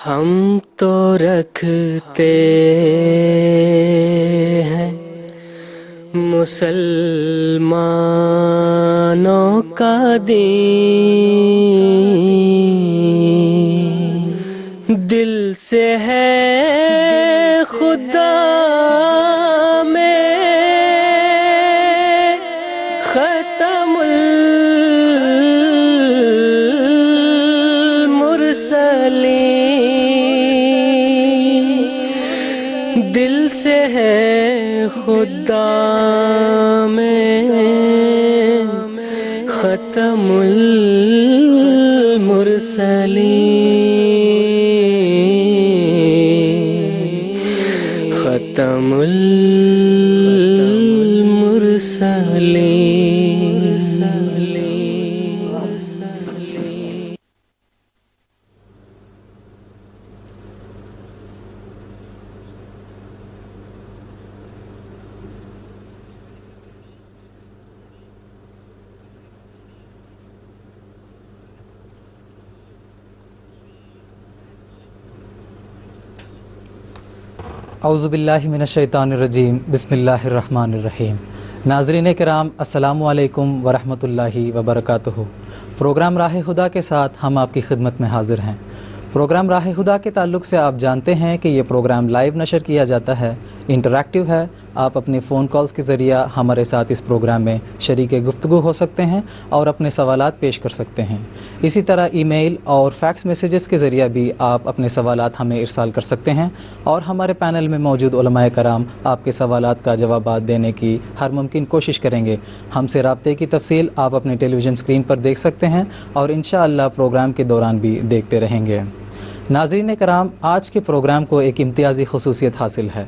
ہم تو رکھتے ہیں مسلمانوں کا دین، دل سے ہے خدا میں ختم المرسلین، دل سے ہے خدا میں ختم المرسلین، ختم المرسلین۔ اعوذ باللہ من الشیطان الرجیم، بسم اللہ الرحمن الرحیم۔ ناظرین کرام، السلام علیکم ورحمۃ اللہ وبرکاتہ۔ پروگرام راہ خدا کے ساتھ ہم آپ کی خدمت میں حاضر ہیں۔ پروگرام راہ خدا کے تعلق سے آپ جانتے ہیں کہ یہ پروگرام لائیو نشر کیا جاتا ہے، انٹریکٹیو ہے۔ آپ اپنے فون کالز کے ذریعہ ہمارے ساتھ اس پروگرام میں شریک گفتگو ہو سکتے ہیں اور اپنے سوالات پیش کر سکتے ہیں۔ اسی طرح ای میل اور فیکس میسیجز کے ذریعہ بھی آپ اپنے سوالات ہمیں ارسال کر سکتے ہیں، اور ہمارے پینل میں موجود علماء کرام آپ کے سوالات کا جوابات دینے کی ہر ممکن کوشش کریں گے۔ ہم سے رابطے کی تفصیل آپ اپنے ٹیلی ویژن اسکرین پر دیکھ سکتے ہیں اور انشاءاللہ پروگرام کے دوران بھی دیکھتے رہیں گے۔ ناظرین کرام، آج کے پروگرام کو ایک امتیازی خصوصیت حاصل ہے،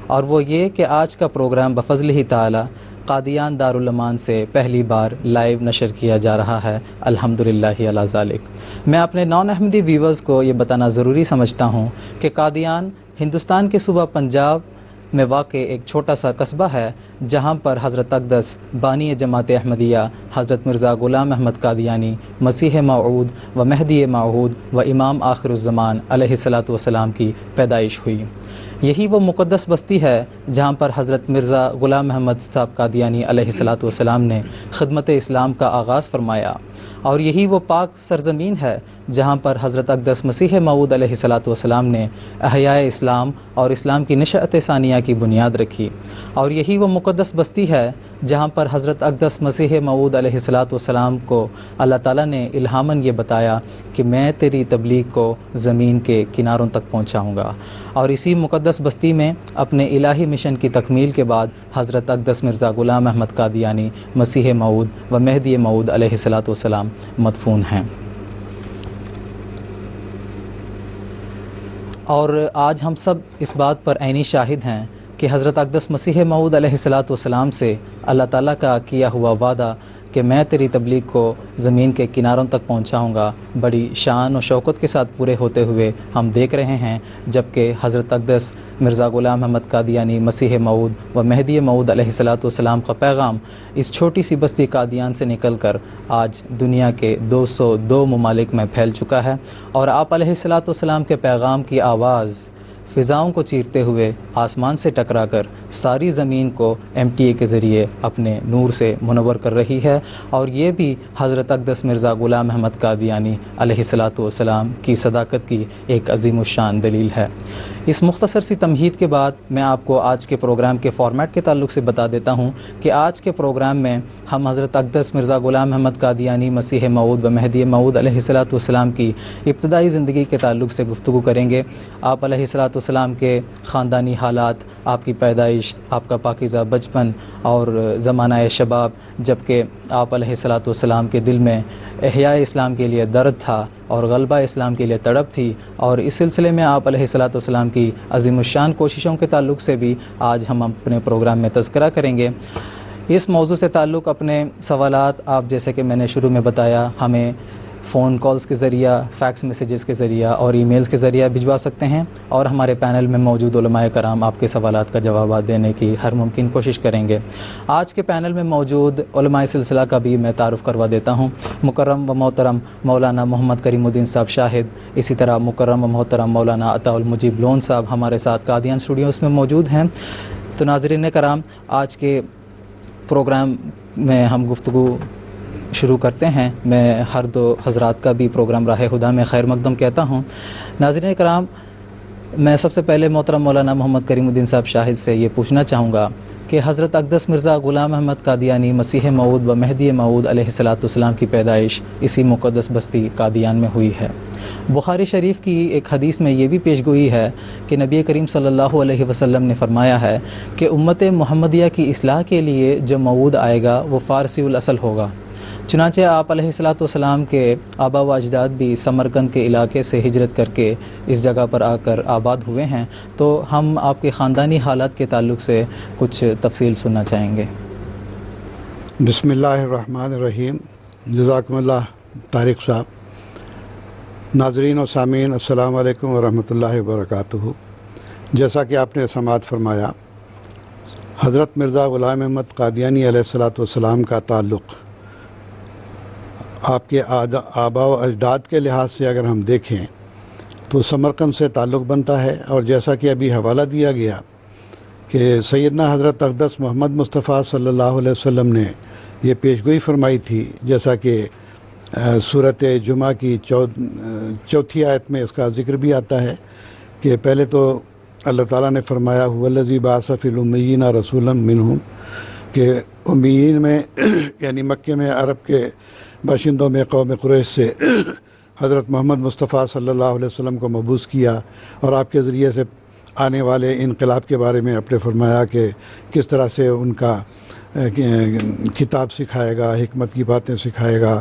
اور وہ یہ کہ آج کا پروگرام بفضل ہی تعالی قادیان دارالامان سے پہلی بار لائیو نشر کیا جا رہا ہے، الحمدللہ علی ذالک۔ میں اپنے نان احمدی ویورز کو یہ بتانا ضروری سمجھتا ہوں کہ قادیان ہندوستان کے صوبہ پنجاب میں واقع ایک چھوٹا سا قصبہ ہے، جہاں پر حضرت اقدس بانی جماعت احمدیہ حضرت مرزا غلام احمد قادیانی مسیح موعود و مہدی موعود و امام آخر الزمان علیہ الصلاۃ والسلام کی پیدائش ہوئی۔ یہی وہ مقدس بستی ہے جہاں پر حضرت مرزا غلام احمد صاحب قادیانی علیہ الصلاۃ والسلام نے خدمت اسلام کا آغاز فرمایا، اور یہی وہ پاک سرزمین ہے جہاں پر حضرت اقدس مسیح موعود علیہ الصلاۃ والسلام نے احیاء اسلام اور اسلام کی نشأت ثانیہ کی بنیاد رکھی، اور یہی وہ مقدس بستی ہے جہاں پر حضرت اقدس مسیح موعود علیہ الصلاۃ والسلام کو اللہ تعالیٰ نے الہاماً یہ بتایا کہ میں تیری تبلیغ کو زمین کے کناروں تک پہنچاؤں گا۔ اور اسی مقدس بستی میں اپنے الہی مشن کی تکمیل کے بعد حضرت اقدس مرزا غلام احمد قادیانی مسیح موعود و مہدی موعود علیہ الصلاۃ والسلام مدفون ہیں۔ اور آج ہم سب اس بات پر عینی شاہد ہیں کہ حضرت اقدس مسیح موعود علیہ الصلاۃ والسلام سے اللہ تعالیٰ کا کیا ہوا وعدہ کہ میں تیری تبلیغ کو زمین کے کناروں تک پہنچاؤں گا بڑی شان و شوکت کے ساتھ پورے ہوتے ہوئے ہم دیکھ رہے ہیں، جبکہ حضرت اقدس مرزا غلام احمد قادیانی مسیح موعود و مہدی موعود علیہ الصلاۃ والسلام کا پیغام اس چھوٹی سی بستی قادیان سے نکل کر آج دنیا کے 202 ممالک میں پھیل چکا ہے، اور آپ علیہ الصلاۃ والسلام کے پیغام کی آواز فضاؤں کو چیرتے ہوئے آسمان سے ٹکرا کر ساری زمین کو MTA کے ذریعے اپنے نور سے منور کر رہی ہے، اور یہ بھی حضرت اقدس مرزا غلام احمد قادیانی علیہ الصلاۃ والسلام کی صداقت کی ایک عظیم الشان دلیل ہے۔ اس مختصر سی تمہید کے بعد میں آپ کو آج کے پروگرام کے فارمیٹ کے تعلق سے بتا دیتا ہوں کہ آج کے پروگرام میں ہم حضرت اقدس مرزا غلام احمد قادیانی مسیح موعود و مہدی موعود علیہ الصلاۃ والسلام کی ابتدائی زندگی کے تعلق سے گفتگو کریں گے۔ آپ علیہ الصلاۃ والسلام کے خاندانی حالات، آپ کی پیدائش، آپ کا پاکیزہ بچپن اور زمانہ شباب، جبکہ آپ علیہ الصلاۃ والسلام کے دل میں احیاء اسلام کے لیے درد تھا اور غلبہ اسلام کے لیے تڑپ تھی، اور اس سلسلے میں آپ علیہ الصلاۃ والسلام کی عظیم الشان کوششوں کے تعلق سے بھی آج ہم اپنے پروگرام میں تذکرہ کریں گے۔ اس موضوع سے تعلق اپنے سوالات آپ، جیسے کہ میں نے شروع میں بتایا، ہمیں فون کالز کے ذریعہ، فیکس میسیجز کے ذریعہ اور ای میلز کے ذریعہ بھجوا سکتے ہیں، اور ہمارے پینل میں موجود علماء کرام آپ کے سوالات کا جوابات دینے کی ہر ممکن کوشش کریں گے۔ آج کے پینل میں موجود علماء سلسلہ کا بھی میں تعارف کروا دیتا ہوں۔ مکرم و محترم مولانا محمد کریم الدین صاحب شاہد، اسی طرح مکرم و محترم مولانا عطا المجیب لون صاحب ہمارے ساتھ قادیان اسٹوڈیوز میں موجود ہیں۔ تو ناظرین کرام، آج کے پروگرام میں ہم گفتگو شروع کرتے ہیں۔ میں ہر دو حضرات کا بھی پروگرام راہ خدا میں خیر مقدم کہتا ہوں۔ ناظرین کرام، میں سب سے پہلے محترم مولانا محمد کریم الدین صاحب شاہد سے یہ پوچھنا چاہوں گا کہ حضرت اقدس مرزا غلام احمد قادیانی مسیح موعود و مہدی موعود علیہ الصلوۃ والسلام کی پیدائش اسی مقدس بستی قادیان میں ہوئی ہے۔ بخاری شریف کی ایک حدیث میں یہ بھی پیش گوئی ہے کہ نبی کریم صلی اللہ علیہ وسلم نے فرمایا ہے کہ امت محمدیہ کی اصلاح کے لیے جو موعود آئے گا وہ فارسی الاصل ہوگا۔ چنانچہ آپ علیہ الصلوۃ والسلام کے آبا و اجداد بھی سمرقند کے علاقے سے ہجرت کر کے اس جگہ پر آ کر آباد ہوئے ہیں، تو ہم آپ کے خاندانی حالات کے تعلق سے کچھ تفصیل سننا چاہیں گے۔ بسم اللہ الرحمن الرحیم۔ جزاکم اللہ طارق صاحب۔ ناظرین و سامعین، السلام علیکم ورحمۃ اللہ وبرکاتہ۔ جیسا کہ آپ نے سماعت فرمایا، حضرت مرزا غلام احمد قادیانی علیہ الصلوۃ والسلام کا تعلق آپ کے آبا و اجداد کے لحاظ سے اگر ہم دیکھیں تو سمرقند سے تعلق بنتا ہے، اور جیسا کہ ابھی حوالہ دیا گیا کہ سیدنا حضرت اقدس محمد مصطفیٰ صلی اللہ علیہ وسلم نے یہ پیشگوئی فرمائی تھی، جیسا کہ سورۃ جمعہ کی چوتھی آیت میں اس کا ذکر بھی آتا ہے کہ پہلے تو اللہ تعالیٰ نے فرمایا هو الذی بعث فی الامیین رسولا منہم، کہ امیین میں یعنی مکے میں عرب کے باشندوں میں قوم قریش سے حضرت محمد مصطفیٰ صلی اللہ علیہ وسلم کو مبعوث کیا، اور آپ کے ذریعے سے آنے والے انقلاب کے بارے میں آپ نے فرمایا کہ کس طرح سے ان کا کتاب سکھائے گا، حکمت کی باتیں سکھائے گا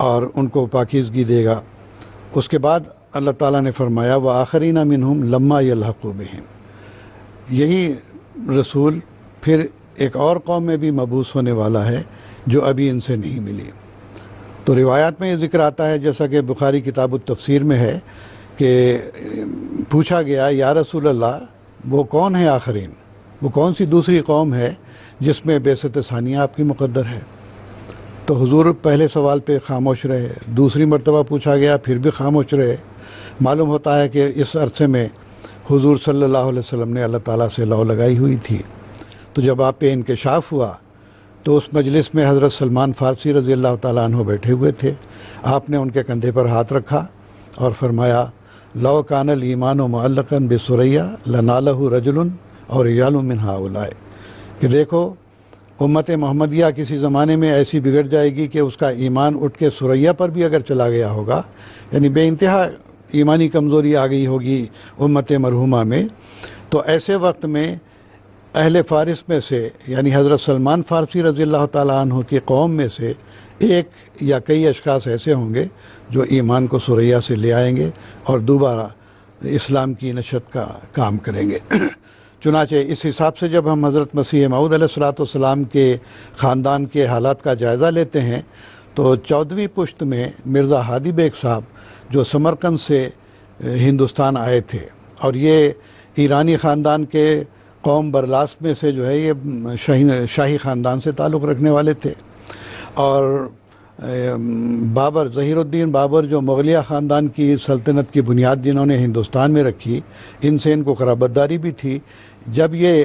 اور ان کو پاکیزگی دے گا۔ اس کے بعد اللہ تعالیٰ نے فرمایا وآخرین منہم لما یلحقوا بہم، یہی رسول پھر ایک اور قوم میں بھی مبعوث ہونے والا ہے جو ابھی ان سے نہیں ملی۔ تو روایات میں یہ ذکر آتا ہے، جیسا کہ بخاری کتاب التفسیر میں ہے، کہ پوچھا گیا یا رسول اللہ وہ کون ہے آخرین، وہ کون سی دوسری قوم ہے جس میں بعثت ثانیہ آپ کی مقدر ہے؟ تو حضور پہلے سوال پہ خاموش رہے، دوسری مرتبہ پوچھا گیا پھر بھی خاموش رہے۔ معلوم ہوتا ہے کہ اس عرصے میں حضور صلی اللہ علیہ وسلم نے اللہ تعالیٰ سے لو لگائی ہوئی تھی۔ تو جب آپ پہ انکشاف ہوا تو اس مجلس میں حضرت سلمان فارسی رضی اللہ تعالیٰ عنہ بیٹھے ہوئے تھے۔ آپ نے ان کے کندھے پر ہاتھ رکھا اور فرمایا لو کان الایمان معلقا بثریہ لنالہ رجل اور رجال من ہؤلاء، کہ دیکھو امت محمدیہ کسی زمانے میں ایسی بگڑ جائے گی کہ اس کا ایمان اٹھ کے ثریہ پر بھی اگر چلا گیا ہوگا، یعنی بے انتہا ایمانی کمزوری آ گئی ہوگی امت مرحومہ میں، تو ایسے وقت میں اہل فارس میں سے یعنی حضرت سلمان فارسی رضی اللہ تعالیٰ عنہ کی قوم میں سے ایک یا کئی اشخاص ایسے ہوں گے جو ایمان کو ثریہ سے لے آئیں گے اور دوبارہ اسلام کی نشت کا کام کریں گے۔ چنانچہ اس حساب سے جب ہم حضرت مسیح موعود علیہ الصلوۃ والسلام کے خاندان کے حالات کا جائزہ لیتے ہیں تو 14ویں پشت میں مرزا ہادی بیگ صاحب جو سمرقند سے ہندوستان آئے تھے، اور یہ ایرانی خاندان کے قوم برلاس میں سے جو ہے یہ شاہی خاندان سے تعلق رکھنے والے تھے، اور بابر ظہیر الدین بابر جو مغلیہ خاندان کی سلطنت کی بنیاد جنہوں نے ہندوستان میں رکھی، ان سے ان کو قرابت داری بھی تھی۔ جب یہ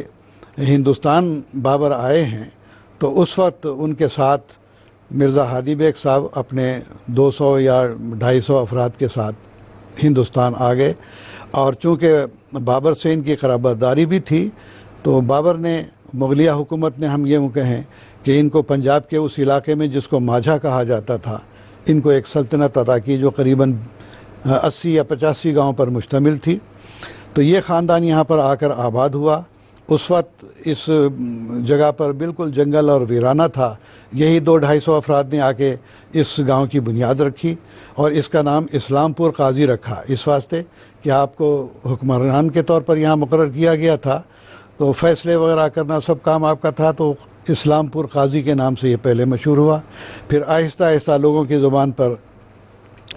ہندوستان بابر آئے ہیں تو اس وقت ان کے ساتھ مرزا ہادی بیگ صاحب اپنے 200 یا 250 افراد کے ساتھ ہندوستان آ گئے، اور چونکہ بابر سے ان کی قرابت داری بھی تھی تو بابر نے مغلیہ حکومت نے ہم یہ کہیں کہ ان کو پنجاب کے اس علاقے میں جس کو ماجھا کہا جاتا تھا ان کو ایک سلطنت عطا کی جو قریباً 80 یا 85 گاؤں پر مشتمل تھی۔ تو یہ خاندان یہاں پر آ کر آباد ہوا۔ اس وقت اس جگہ پر بالکل جنگل اور ویرانہ تھا۔ یہی 200-250 افراد نے آ کے اس گاؤں کی بنیاد رکھی اور اس کا نام اسلام پور قاضی رکھا، اس واسطے کہ آپ کو حکمران کے طور پر یہاں مقرر کیا گیا تھا، تو فیصلے وغیرہ کرنا سب کام آپ کا تھا، تو اسلام پور قاضی کے نام سے یہ پہلے مشہور ہوا۔ پھر آہستہ آہستہ لوگوں کی زبان پر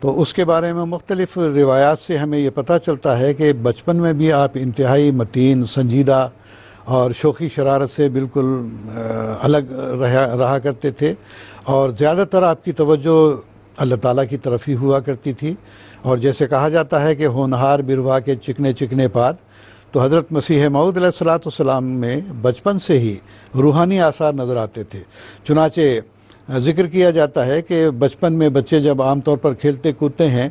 تو اس کے بارے میں مختلف روایات سے ہمیں یہ پتہ چلتا ہے کہ بچپن میں بھی آپ انتہائی متین، سنجیدہ اور شوخی شرارت سے بالکل الگ رہا کرتے تھے، اور زیادہ تر آپ کی توجہ اللہ تعالیٰ کی طرف ہی ہوا کرتی تھی۔ اور جیسے کہا جاتا ہے کہ ہونہار بروا کے چکنے چکنے پاد، تو حضرت مسیح موعود علیہ الصلوۃ والسلام میں بچپن سے ہی روحانی آثار نظر آتے تھے۔ چنانچہ ذکر کیا جاتا ہے کہ بچپن میں بچے جب عام طور پر کھیلتے کودتے ہیں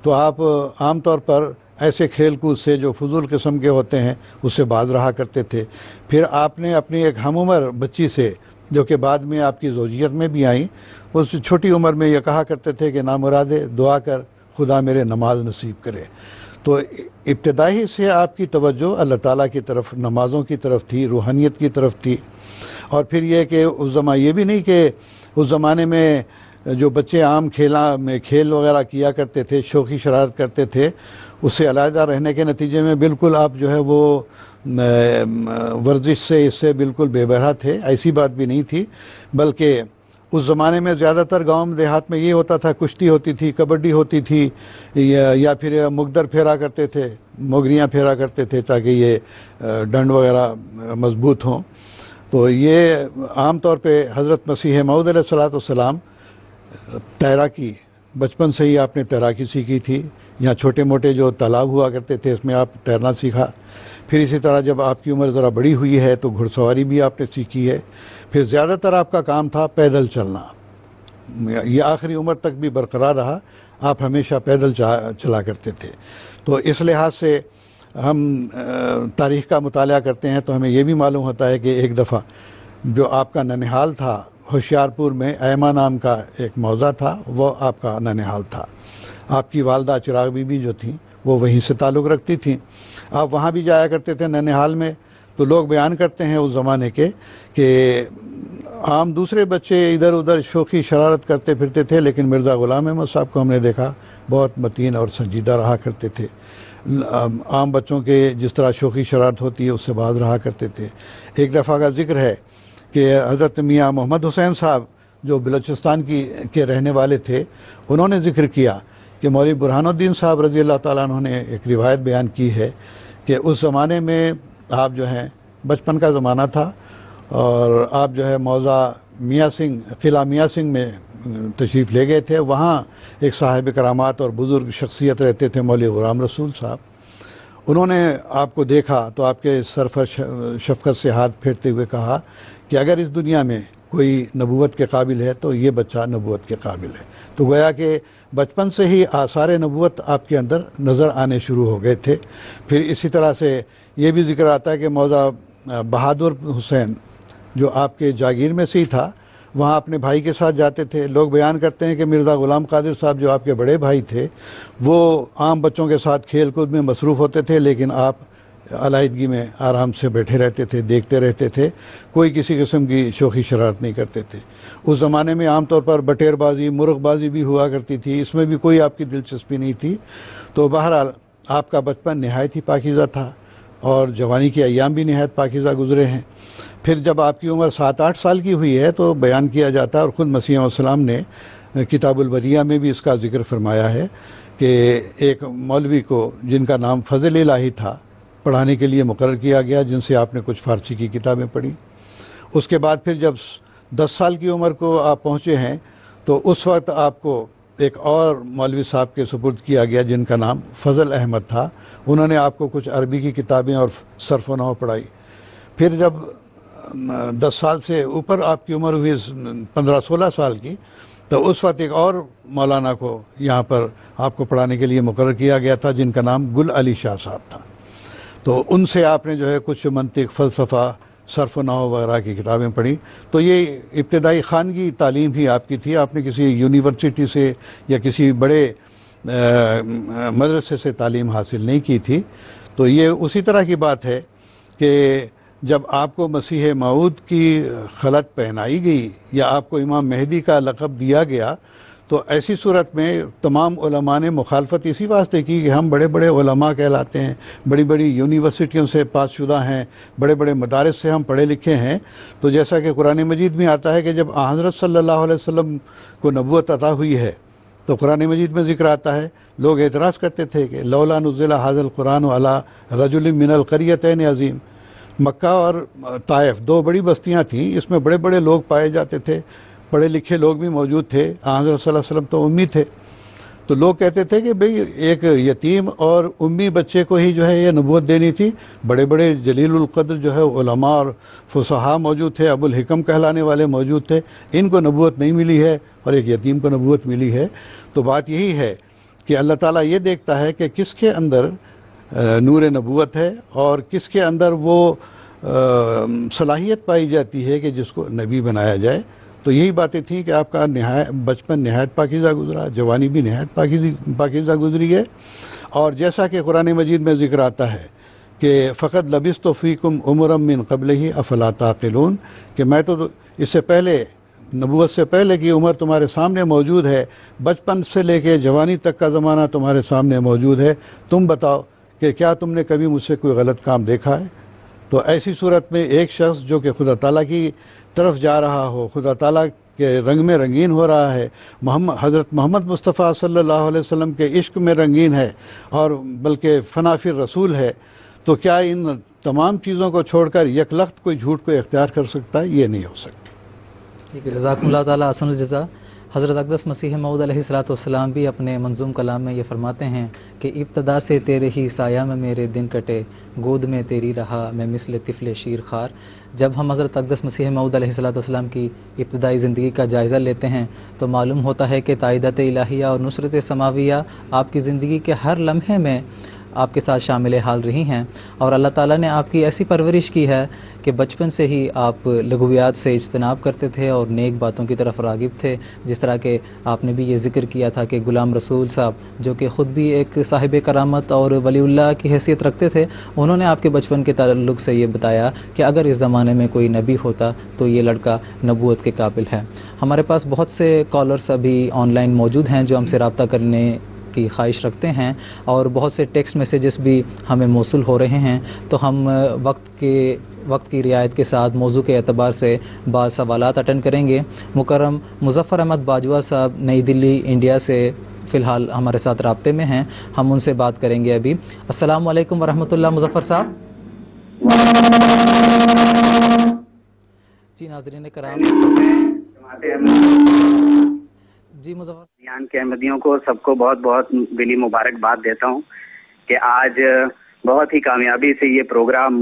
تو آپ عام طور پر ایسے کھیل کود سے جو فضول قسم کے ہوتے ہیں اس سے باز رہا کرتے تھے۔ پھر آپ نے اپنی ایک ہم عمر بچی سے، جو کہ بعد میں آپ کی زوجیت میں بھی آئیں، اس چھوٹی عمر میں یہ کہا کرتے تھے کہ نامرادے دعا کر خدا میرے نماز نصیب کرے۔ تو ابتدائی سے آپ کی توجہ اللہ تعالیٰ کی طرف، نمازوں کی طرف تھی، روحانیت کی طرف تھی۔ اور پھر یہ کہ اس زمانے یہ بھی نہیں کہ اس زمانے میں جو بچے عام کھیل وغیرہ کیا کرتے تھے، شوخی شرارت کرتے تھے، اس سے علیحدہ رہنے کے نتیجے میں بالکل آپ جو ہے وہ ورزش سے اس سے بالکل بے بہرا تھے، ایسی بات بھی نہیں تھی۔ بلکہ اس زمانے میں زیادہ تر گاؤں دیہات میں یہ ہوتا تھا، کشتی ہوتی تھی، کبڈی ہوتی تھی، یا پھر مقدر پھیرا کرتے تھے، موگریاں پھیرا کرتے تھے تاکہ یہ ڈنڈ وغیرہ مضبوط ہوں۔ تو یہ عام طور پہ حضرت مسیح موعود علیہ الصلوۃ والسلام تیراکی، بچپن سے ہی آپ نے تیراکی سیکھی تھی۔ یہاں چھوٹے موٹے جو تالاب ہوا کرتے تھے اس میں آپ تیرنا سیکھا۔ پھر اسی طرح جب آپ کی عمر ذرا بڑی ہوئی ہے تو گھڑ سواری بھی آپ نے سیکھی ہے۔ پھر زیادہ تر آپ کا کام تھا پیدل چلنا، یہ آخری عمر تک بھی برقرار رہا، آپ ہمیشہ پیدل چلا کرتے تھے۔ تو اس لحاظ سے ہم تاریخ کا مطالعہ کرتے ہیں تو ہمیں یہ بھی معلوم ہوتا ہے کہ ایک دفعہ جو آپ کا ننہال تھا ہوشیار پور میں، ایما نام کا ایک موضع تھا، وہ آپ کا ننہال تھا۔ آپ کی والدہ چراغ بی بی جو تھیں وہ وہیں سے تعلق رکھتی تھیں، آپ وہاں بھی جایا کرتے تھے ننہال میں۔ تو لوگ بیان کرتے ہیں اس زمانے کے کہ عام دوسرے بچے ادھر ادھر شوخی شرارت کرتے پھرتے تھے، لیکن مرزا غلام احمد صاحب کو ہم نے دیکھا بہت متین اور سنجیدہ رہا کرتے تھے، عام بچوں کے جس طرح شوخی شرارت ہوتی ہے اس سے باز رہا کرتے تھے۔ ایک دفعہ کا ذکر ہے کہ حضرت میاں محمد حسین صاحب جو بلوچستان کے رہنے والے تھے، انہوں نے ذکر کیا کہ مولوی برہان الدین صاحب رضی اللہ تعالیٰ عنہ نے ایک روایت بیان کی ہے کہ اس زمانے میں آپ جو ہیں بچپن کا زمانہ تھا، اور آپ جو ہے موضع میاں سنگھ، قلعہ میاں سنگھ میں تشریف لے گئے تھے۔ وہاں ایک صاحب کرامات اور بزرگ شخصیت رہتے تھے، مولوی غلام رسول صاحب۔ انہوں نے آپ کو دیکھا تو آپ کے سر پر شفقت سے ہاتھ پھیرتے ہوئے کہا کہ اگر اس دنیا میں کوئی نبوت کے قابل ہے تو یہ بچہ نبوت کے قابل ہے۔ تو گویا کہ بچپن سے ہی آثار نبوت آپ کے اندر نظر آنے شروع ہو گئے تھے۔ پھر اسی طرح سے یہ بھی ذکر آتا ہے کہ موضع بہادر حسین جو آپ کے جاگیر میں سے ہی تھا، وہاں اپنے بھائی کے ساتھ جاتے تھے۔ لوگ بیان کرتے ہیں کہ مرزا غلام قادر صاحب جو آپ کے بڑے بھائی تھے وہ عام بچوں کے ساتھ کھیل کود میں مصروف ہوتے تھے، لیکن آپ علیحدگی میں آرام سے بیٹھے رہتے تھے، دیکھتے رہتے تھے، کوئی کسی قسم کی شوخی شرارت نہیں کرتے تھے۔ اس زمانے میں عام طور پر بٹیر بازی، مرغ بازی بھی ہوا کرتی تھی، اس میں بھی کوئی آپ کی دلچسپی نہیں تھی۔ تو بہرحال آپ کا بچپن نہایت ہی پاکیزہ تھا اور جوانی کے ایام بھی نہایت پاکیزہ گزرے ہیں۔ پھر جب آپ کی عمر 7-8 سال کی ہوئی ہے تو بیان کیا جاتا ہے، اور خود مسیح علیہ السلام نے کتاب البریہ میں بھی اس کا ذکر فرمایا ہے کہ ایک مولوی کو جن کا نام فضل الہی تھا پڑھانے کے لیے مقرر کیا گیا، جن سے آپ نے کچھ فارسی کی کتابیں پڑھی۔ اس کے بعد پھر جب 10 سال کی عمر کو آپ پہنچے ہیں تو اس وقت آپ کو ایک اور مولوی صاحب کے سپرد کیا گیا جن کا نام فضل احمد تھا۔ انہوں نے آپ کو کچھ عربی کی کتابیں اور صرف و نحو پڑھائی۔ پھر جب 10 سال سے اوپر آپ کی عمر ہوئی 15-16 سال کی، تو اس وقت ایک اور مولانا کو یہاں پر آپ کو پڑھانے کے لیے مقرر کیا گیا تھا جن کا نام گل علی شاہ صاحب تھا۔ تو ان سے آپ نے جو ہے کچھ منطق، فلسفہ، صرف و نحو وغیرہ کی کتابیں پڑھی۔ تو یہ ابتدائی خانگی تعلیم ہی آپ کی تھی، آپ نے کسی یونیورسٹی سے یا کسی بڑے مدرسے سے تعلیم حاصل نہیں کی تھی۔ تو یہ اسی طرح کی بات ہے کہ جب آپ کو مسیح موعود کی خلعت پہنائی گئی یا آپ کو امام مہدی کا لقب دیا گیا، تو ایسی صورت میں تمام علماء نے مخالفت اسی واسطے کی کہ ہم بڑے بڑے علماء کہلاتے ہیں، بڑی بڑی یونیورسٹیوں سے پاس شدہ ہیں، بڑے بڑے مدارس سے ہم پڑھے لکھے ہیں۔ تو جیسا کہ قرآن مجید میں آتا ہے کہ جب حضرت صلی اللہ علیہ وسلم کو نبوت عطا ہوئی ہے تو قرآن مجید میں ذکر آتا ہے لوگ اعتراض کرتے تھے کہ لولا نزل ھذا القرآن علی رجل من القریتین عظیم. مکہ اور طائف دو بڑی بستیاں تھیں، اس میں بڑے بڑے لوگ پائے جاتے تھے، پڑھے لکھے لوگ بھی موجود تھے. حضرت صلی اللہ علیہ وسلم تو امی تھے، تو لوگ کہتے تھے کہ بھئی ایک یتیم اور امی بچے کو ہی جو ہے یہ نبوت دینی تھی. بڑے بڑے جلیل القدر جو ہے علماء اور فصحاء موجود تھے، ابو الحکم کہلانے والے موجود تھے، ان کو نبوت نہیں ملی ہے اور ایک یتیم کو نبوت ملی ہے. تو بات یہی ہے کہ اللہ تعالیٰ یہ دیکھتا ہے کہ کس کے اندر نور نبوت ہے اور کس کے اندر وہ صلاحیت پائی جاتی ہے کہ جس کو نبی بنایا جائے. تو یہی باتیں تھیں کہ آپ کا بچپن نہایت پاکیزہ گزرا، جوانی بھی نہایت پاکیزہ گزری ہے. اور جیسا کہ قرآن مجید میں ذکر آتا ہے کہ فقط لبثت فیکم عمرا من قبلہ افلا تعقلون، کہ میں تو اس سے پہلے، نبوت سے پہلے کی عمر تمہارے سامنے موجود ہے، بچپن سے لے کے جوانی تک کا زمانہ تمہارے سامنے موجود ہے، تم بتاؤ کہ کیا تم نے کبھی مجھ سے کوئی غلط کام دیکھا ہے؟ تو ایسی صورت میں ایک شخص جو کہ خدا تعالیٰ کی طرف جا رہا ہو، خدا تعالیٰ کے رنگ میں رنگین ہو رہا ہے، حضرت محمد مصطفیٰ صلی اللہ علیہ وسلم کے عشق میں رنگین ہے اور بلکہ فنا فی الرسول ہے، تو کیا ان تمام چیزوں کو چھوڑ کر یک لخت کوئی جھوٹ کو اختیار کر سکتا ہے؟ یہ نہیں ہو سکتا. ٹھیک ہے، جزاکم اللہ تعالیٰ احسن الجزا. حضرت اقدس مسیح موعود علیہ السلام بھی اپنے منظوم کلام میں یہ فرماتے ہیں کہ ابتدا سے تیرے ہی سایہ میں میرے دن کٹے، گود میں تیری رہا میں مثل طفل شیر خار. جب ہم حضرت اقدس مسیح موعود علیہ السلام کی ابتدائی زندگی کا جائزہ لیتے ہیں تو معلوم ہوتا ہے کہ تائیدات الہیہ اور نصرت سماویہ آپ کی زندگی کے ہر لمحے میں آپ کے ساتھ شامل حال رہی ہیں، اور اللہ تعالیٰ نے آپ کی ایسی پرورش کی ہے کہ بچپن سے ہی آپ لغویات سے اجتناب کرتے تھے اور نیک باتوں کی طرف راغب تھے. جس طرح کہ آپ نے بھی یہ ذکر کیا تھا کہ غلام رسول صاحب جو کہ خود بھی ایک صاحب کرامت اور ولی اللہ کی حیثیت رکھتے تھے، انہوں نے آپ کے بچپن کے تعلق سے یہ بتایا کہ اگر اس زمانے میں کوئی نبی ہوتا تو یہ لڑکا نبوت کے قابل ہے. ہمارے پاس بہت سے کالرز ابھی آن لائن موجود ہیں جو ہم سے رابطہ کرنے کی خواہش رکھتے ہیں، اور بہت سے ٹیکسٹ میسیجز بھی ہمیں موصول ہو رہے ہیں. تو ہم وقت کی رعایت کے ساتھ موضوع کے اعتبار سے بعض سوالات اٹینڈ کریں گے. مکرم مظفر احمد باجوہ صاحب نئی دلی انڈیا سے فی الحال ہمارے ساتھ رابطے میں ہیں، ہم ان سے بات کریں گے ابھی. السلام علیکم ورحمۃ اللہ مظفر صاحب. جی ناظرین کرام، جی مظفر بیان کے احمدیوں کو سب کو بہت بہت دلی مبارکباد دیتا ہوں کہ آج بہت ہی کامیابی سے یہ پروگرام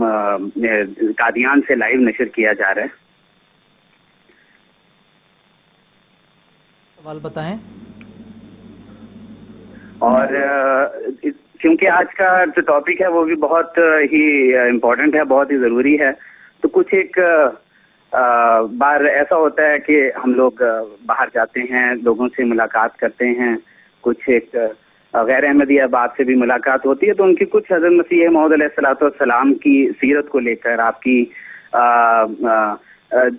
قادیان سے لائیو نشر کیا جا رہا ہے. سوال بتائیں. اور کیونکہ آج کا جو ٹاپک ہے وہ بھی بہت ہی امپورٹنٹ ہے، بہت ہی ضروری ہے، تو کچھ ایک بار ایسا ہوتا ہے کہ ہم لوگ باہر جاتے ہیں، لوگوں سے ملاقات کرتے ہیں، کچھ ایک غیر احمدی احباب سے بھی ملاقات ہوتی ہے، تو ان کی کچھ حضرت مسیح موعود علیہ السلام کی سیرت کو لے کر، آپ کی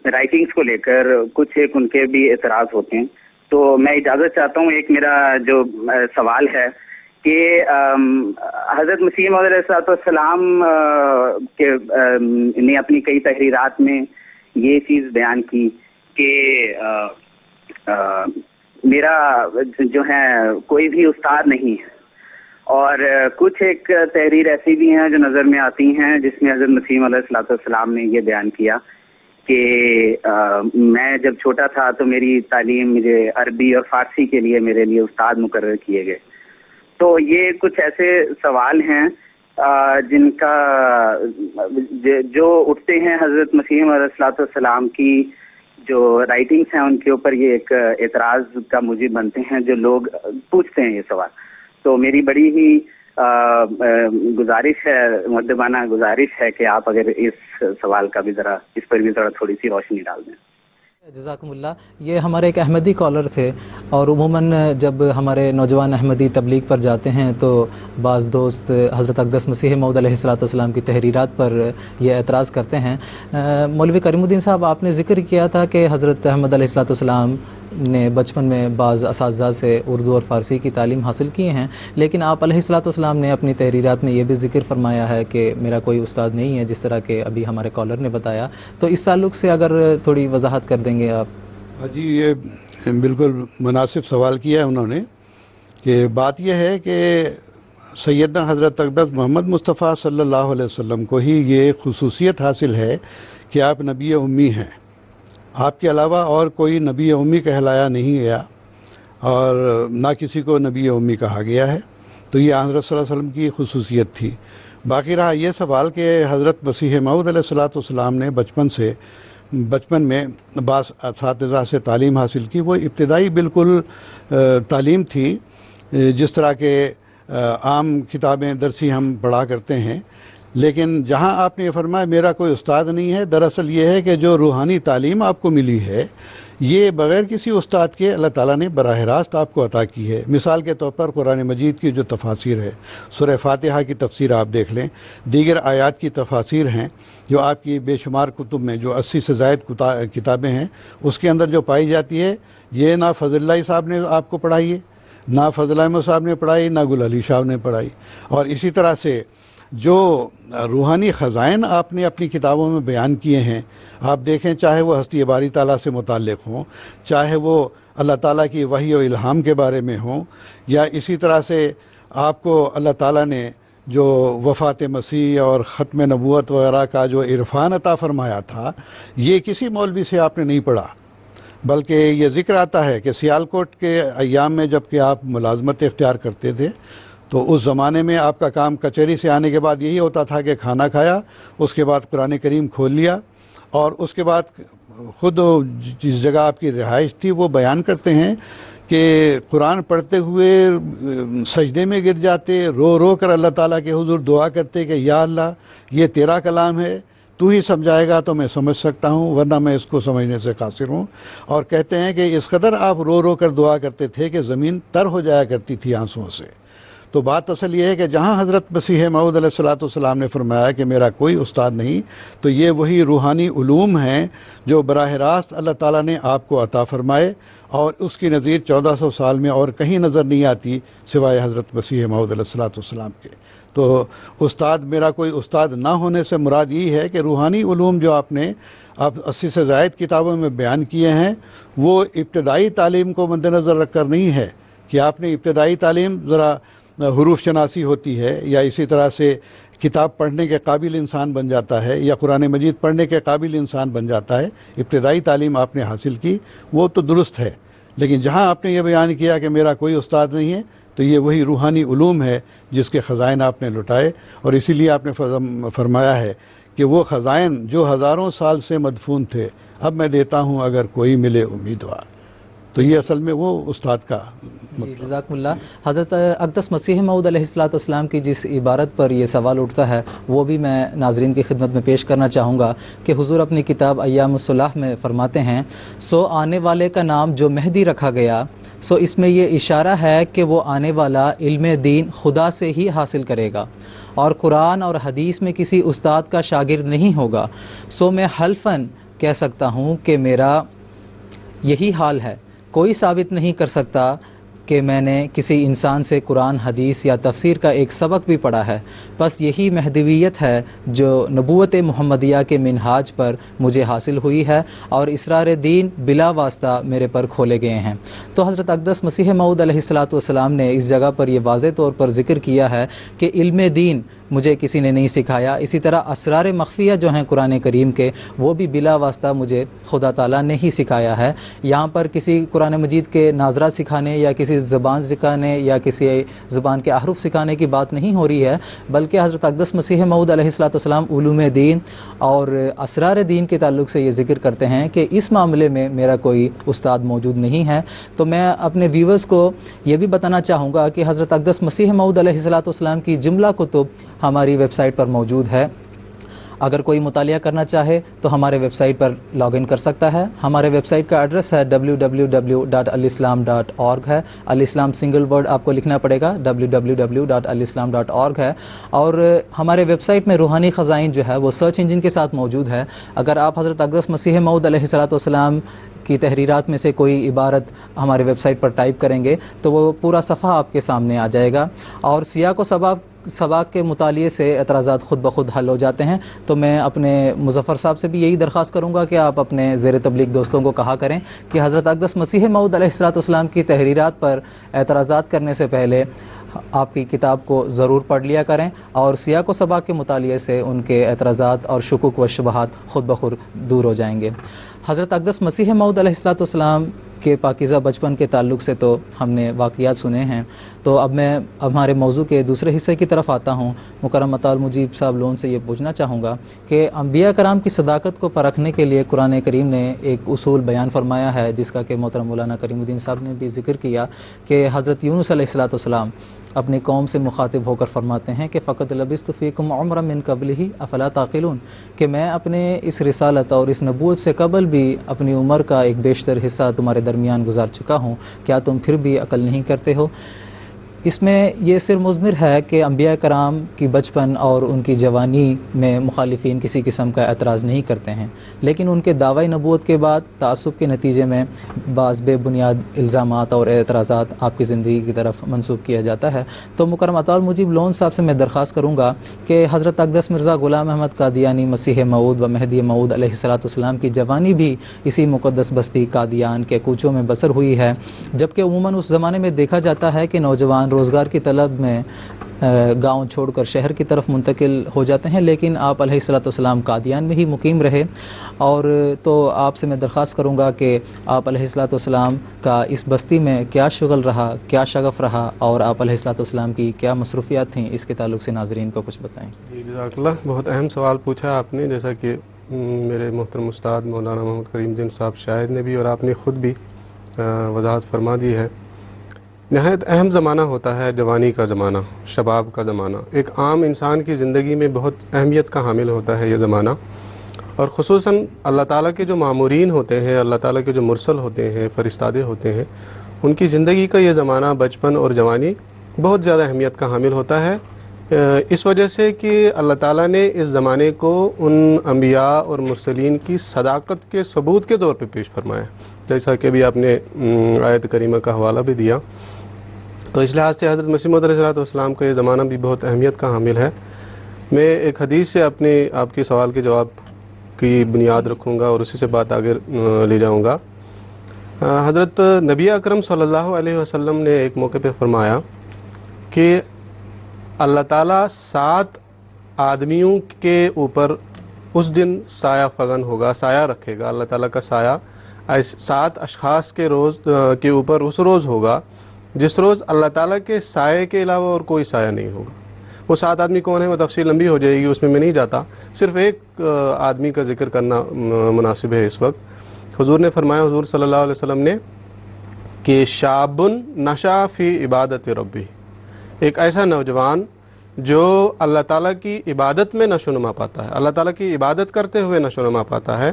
رائٹنگز کو لے کر کچھ ایک ان کے بھی اعتراض ہوتے ہیں. تو میں اجازت چاہتا ہوں، ایک میرا جو سوال ہے کہ حضرت مسیح موعود علیہ السلام کے نے اپنی کئی تحریرات میں یہ چیز بیان کی کہ میرا جو ہے کوئی بھی استاد نہیں ہے، اور کچھ ایک تحریر ایسی بھی ہیں جو نظر میں آتی ہیں جس میں حضرت مسیح علیہ السلام نے یہ بیان کیا کہ میں جب چھوٹا تھا تو میری تعلیم مجھے عربی اور فارسی کے لیے میرے لیے استاد مقرر کیے گئے. تو یہ کچھ ایسے سوال ہیں جن کا جو اٹھتے ہیں حضرت مسیح علیہ السلام کی جو رائٹنگس ہیں ان کے اوپر یہ ایک اعتراض کا موجب بنتے ہیں، جو لوگ پوچھتے ہیں یہ سوال. تو میری بڑی ہی گزارش ہے، مؤدبانہ گزارش ہے کہ آپ اگر اس سوال کا بھی ذرا اس پر بھی ذرا تھوڑی سی روشنی ڈال دیں. جزاکم اللہ. یہ ہمارے ایک احمدی کالر تھے، اور عموماً جب ہمارے نوجوان احمدی تبلیغ پر جاتے ہیں تو بعض دوست حضرت اقدس مسیح موعود علیہ السلام کی تحریرات پر یہ اعتراض کرتے ہیں. مولوی کریم الدین صاحب، آپ نے ذکر کیا تھا کہ حضرت احمد علیہ السلام نے بچپن میں بعض اساتذہ سے اردو اور فارسی کی تعلیم حاصل کی ہیں، لیکن آپ علیہ السلام نے اپنی تحریرات میں یہ بھی ذکر فرمایا ہے کہ میرا کوئی استاد نہیں ہے، جس طرح کہ ابھی ہمارے کالر نے بتایا. تو اس تعلق سے اگر تھوڑی وضاحت کر دیں گے آپ. جی، یہ بالکل مناسب سوال کیا ہے انہوں نے کہ بات یہ ہے کہ سیدنا حضرت اقدس محمد مصطفیٰ صلی اللہ علیہ وسلم کو ہی یہ خصوصیت حاصل ہے کہ آپ نبی امی ہیں. آپ کے علاوہ اور کوئی نبی امی کہلایا نہیں گیا اور نہ کسی کو نبی امی کہا گیا ہے. تو یہ حضرت صلی اللہ علیہ وسلم کی خصوصیت تھی. باقی رہا یہ سوال کہ حضرت مسیح موعود علیہ السلام نے بچپن میں بعض اساتذہ سے تعلیم حاصل کی. وہ ابتدائی بالکل تعلیم تھی جس طرح کے عام کتابیں درسی ہم پڑھا کرتے ہیں. لیکن جہاں آپ نے یہ فرمایا میرا کوئی استاد نہیں ہے، دراصل یہ ہے کہ جو روحانی تعلیم آپ کو ملی ہے یہ بغیر کسی استاد کے اللہ تعالیٰ نے براہ راست آپ کو عطا کی ہے. مثال کے طور پر قرآن مجید کی جو تفاسیر ہے، سورہ فاتحہ کی تفسیر آپ دیکھ لیں، دیگر آیات کی تفاسیر ہیں جو آپ کی بے شمار کتب میں جو 80 سے زائد کتابیں ہیں اس کے اندر جو پائی جاتی ہے، یہ نہ فضل اللہ صاحب نے آپ کو پڑھائی ہے، نہ فضل احمد صاحب نے پڑھائی، نہ گل علی صاحب نے پڑھائی. اور اسی طرح سے جو روحانی خزائن آپ نے اپنی کتابوں میں بیان کیے ہیں، آپ دیکھیں چاہے وہ ہستی باری تعالیٰ سے متعلق ہوں، چاہے وہ اللہ تعالیٰ کی وحی و الہام کے بارے میں ہوں، یا اسی طرح سے آپ کو اللہ تعالیٰ نے جو وفات مسیح اور ختم نبوت وغیرہ کا جو عرفان عطا فرمایا تھا، یہ کسی مولوی سے آپ نے نہیں پڑھا. بلکہ یہ ذکر آتا ہے کہ سیالکوٹ کے ایام میں جب کہ آپ ملازمت اختیار کرتے تھے تو اس زمانے میں آپ کا کام کچہری سے آنے کے بعد یہی ہوتا تھا کہ کھانا کھایا، اس کے بعد قرآن کریم کھول لیا، اور اس کے بعد خود جس جگہ آپ کی رہائش تھی وہ بیان کرتے ہیں کہ قرآن پڑھتے ہوئے سجدے میں گر جاتے، رو رو کر اللہ تعالیٰ کے حضور دعا کرتے کہ یا اللہ یہ تیرا کلام ہے، تو ہی سمجھائے گا تو میں سمجھ سکتا ہوں ورنہ میں اس کو سمجھنے سے قاصر ہوں. اور کہتے ہیں کہ اس قدر آپ رو رو کر دعا کرتے تھے کہ زمین تر ہو جایا کرتی تھی آنسوؤں سے. تو بات اصل یہ ہے کہ جہاں حضرت مسیح موعود علیہ السلام نے فرمایا کہ میرا کوئی استاد نہیں، تو یہ وہی روحانی علوم ہیں جو براہ راست اللہ تعالیٰ نے آپ کو عطا فرمائے، اور اس کی نظیر 1400 سال میں اور کہیں نظر نہیں آتی سوائے حضرت مسیح موعود علیہ السلام کے. تو استاد، میرا کوئی استاد نہ ہونے سے مراد یہ ہے کہ روحانی علوم جو آپ نے 80 سے زائد کتابوں میں بیان کیے ہیں وہ ابتدائی تعلیم کو مد نظر رکھ کر نہیں ہے کہ آپ نے ابتدائی تعلیم ذرا حروف شناسی ہوتی ہے یا اسی طرح سے کتاب پڑھنے کے قابل انسان بن جاتا ہے یا قرآن مجید پڑھنے کے قابل انسان بن جاتا ہے. ابتدائی تعلیم آپ نے حاصل کی وہ تو درست ہے، لیکن جہاں آپ نے یہ بیان کیا کہ میرا کوئی استاد نہیں ہے تو یہ وہی روحانی علوم ہے جس کے خزائن آپ نے لٹائے. اور اسی لیے آپ نے فرمایا ہے کہ وہ خزائن جو ہزاروں سال سے مدفون تھے اب میں دیتا ہوں اگر کوئی ملے امیدوار. تو یہ اصل میں وہ استاد کا جی جزاکم اللہ. حضرت اقدس مسیح موعود علیہ السلام کی جس عبارت پر یہ سوال اٹھتا ہے وہ بھی میں ناظرین کی خدمت میں پیش کرنا چاہوں گا کہ حضور اپنی کتاب ایام الصلاح میں فرماتے ہیں، سو آنے والے کا نام جو مہدی رکھا گیا، سو اس میں یہ اشارہ ہے کہ وہ آنے والا علم دین خدا سے ہی حاصل کرے گا اور قرآن اور حدیث میں کسی استاد کا شاگرد نہیں ہوگا. سو میں حلفاً کہہ سکتا ہوں کہ میرا یہی حال ہے. کوئی ثابت نہیں کر سکتا کہ میں نے کسی انسان سے قرآن، حدیث یا تفسیر کا ایک سبق بھی پڑھا ہے. بس یہی مہدویت ہے جو نبوت محمدیہ کے منہاج پر مجھے حاصل ہوئی ہے اور اسرار دین بلا واسطہ میرے پر کھولے گئے ہیں. تو حضرت اقدس مسیح موعود علیہ السلام نے اس جگہ پر یہ واضح طور پر ذکر کیا ہے کہ علم دین مجھے کسی نے نہیں سکھایا. اسی طرح اسرار مخفیہ جو ہیں قرآن کریم کے وہ بھی بلا واسطہ مجھے خدا تعالیٰ نے ہی سکھایا ہے. یہاں پر کسی قرآن مجید کے ناظرہ سکھانے یا کسی زبان سکھانے یا کسی زبان کے احرف سکھانے کی بات نہیں ہو رہی ہے، بلکہ حضرت اقدس مسیح موعود علیہ السلام علوم دین اور اسرار دین کے تعلق سے یہ ذکر کرتے ہیں کہ اس معاملے میں میرا کوئی استاد موجود نہیں ہے. تو میں اپنے ویورز کو یہ بھی بتانا چاہوں گا کہ حضرت اقدس مسیح موعود علیہ السلام کی جملہ کتب ہماری ویب سائٹ پر موجود ہے. اگر کوئی مطالعہ کرنا چاہے تو ہمارے ویب سائٹ پر لاگ ان کر سکتا ہے. ہمارے ویب سائٹ کا ایڈریس ہے www.alislam.org ہے. الاسلام سنگل ورڈ آپ کو لکھنا پڑے گا، www.alislam.org ہے. اور ہمارے ویب سائٹ میں روحانی خزائن جو ہے وہ سرچ انجن کے ساتھ موجود ہے. اگر آپ حضرت اقدس مسیح موعود علیہ السلام کی تحریرات میں سے کوئی عبارت ہمارے ویب سائٹ پر ٹائپ کریں گے تو وہ پورا صفحہ آپ کے سامنے آ جائے گا. اور سیاق و سباق سباق کے مطالعے سے اعتراضات خود بخود حل ہو جاتے ہیں. تو میں اپنے مظفر صاحب سے بھی یہی درخواست کروں گا کہ آپ اپنے زیر تبلیغ دوستوں کو کہا کریں کہ حضرت اقدس مسیح موعود علیہ السلام کی تحریرات پر اعتراضات کرنے سے پہلے آپ کی کتاب کو ضرور پڑھ لیا کریں اور سیاق و سباق کے مطالعے سے ان کے اعتراضات اور شکوک و شبہات خود بخود دور ہو جائیں گے. حضرت اقدس مسیح موعود علیہ السلام کے پاکیزہ بچپن کے تعلق سے تو ہم نے واقعات سنے ہیں. تو اب میں ہمارے موضوع کے دوسرے حصے کی طرف آتا ہوں. مکرم عطا المجیب صاحب لون سے یہ پوچھنا چاہوں گا کہ انبیاء کرام کی صداقت کو پرکھنے کے لیے قرآن کریم نے ایک اصول بیان فرمایا ہے جس کا کہ محترم مولانا کریم الدین صاحب نے بھی ذکر کیا کہ حضرت یونس علیہ السلام اپنی قوم سے مخاطب ہو کر فرماتے ہیں کہ فقط لبثت فیکم عمرا من قبلہ افلا تعقلون، کہ میں اپنے اس رسالت اور اس نبوت سے قبل بھی اپنی عمر کا ایک بیشتر حصہ تمہارے درمیان گزار چکا ہوں، کیا تم پھر بھی عقل نہیں کرتے ہو؟ اس میں یہ سر مضمر ہے کہ انبیاء کرام کی بچپن اور ان کی جوانی میں مخالفین کسی قسم کا اعتراض نہیں کرتے ہیں، لیکن ان کے دعوی نبوت کے بعد تعصب کے نتیجے میں بعض بے بنیاد الزامات اور اعتراضات آپ کی زندگی کی طرف منسوب کیا جاتا ہے. تو مکرم عطا المجیب لون صاحب سے میں درخواست کروں گا کہ حضرت اقدس مرزا غلام احمد قادیانی مسیح موعود و مہدی موعود علیہ السلام کی جوانی بھی اسی مقدس بستی قادیان کے کوچوں میں بسر ہوئی ہے، جبکہ عموماً اس زمانے میں دیکھا جاتا ہے کہ نوجوان روزگار کی طلب میں گاؤں چھوڑ کر شہر کی طرف منتقل ہو جاتے ہیں، لیکن آپ علیہ السلام قادیان میں ہی مقیم رہے. اور تو آپ سے میں درخواست کروں گا کہ آپ علیہ السلام کا اس بستی میں کیا شغل رہا، کیا شغف رہا، اور آپ علیہ السلام کی کیا مصروفیات تھیں، اس کے تعلق سے ناظرین کو کچھ بتائیں. جی جزاک اللہ، بہت اہم سوال پوچھا آپ نے، جیسا کہ میرے محترم استاد مولانا محمد کریم الدین صاحب شاہد نے بھی اور آپ نے خود بھی وضاحت فرما دی ہے. نہایت اہم زمانہ ہوتا ہے جوانی کا زمانہ، شباب کا زمانہ. ایک عام انسان کی زندگی میں بہت اہمیت کا حامل ہوتا ہے یہ زمانہ، اور خصوصاً اللہ تعالیٰ کے جو مامورین ہوتے ہیں، اللہ تعالیٰ کے جو مرسل ہوتے ہیں، فرستادے ہوتے ہیں، ان کی زندگی کا یہ زمانہ بچپن اور جوانی بہت زیادہ اہمیت کا حامل ہوتا ہے، اس وجہ سے کہ اللہ تعالیٰ نے اس زمانے کو ان انبیاء اور مرسلین کی صداقت کے ثبوت کے طور پہ پیش فرمایا، جیسا کہ بھی آپ نے آیت کریمہ کا حوالہ بھی دیا. تو اس لحاظ سے حضرت مسیح موعود علیہ السلام کا یہ زمانہ بھی بہت اہمیت کا حامل ہے. میں ایک حدیث سے آپ کے سوال کے جواب کی بنیاد رکھوں گا اور اسی سے بات آگے لے جاؤں گا. حضرت نبی اکرم صلی اللہ علیہ وسلم نے ایک موقع پہ فرمایا کہ اللہ تعالیٰ 7 آدمیوں کے اوپر اس دن سایہ فغن ہوگا، سایہ رکھے گا. اللہ تعالیٰ کا سایہ 7 اشخاص کے اوپر اس روز ہوگا جس روز اللہ تعالیٰ کے سائے کے علاوہ اور کوئی سایہ نہیں ہوگا. وہ 7 آدمی کون ہیں وہ تفصیل لمبی ہو جائے گی، اس میں نہیں جاتا، صرف ایک آدمی کا ذکر کرنا مناسب ہے اس وقت. حضور نے فرمایا، حضور صلی اللہ علیہ وسلم نے، کہ شاب نشا فی عبادت ربی، ایک ایسا نوجوان جو اللہ تعالیٰ کی عبادت میں نشو و نما پاتا ہے، اللہ تعالیٰ کی عبادت کرتے ہوئے نشو و نما پاتا ہے،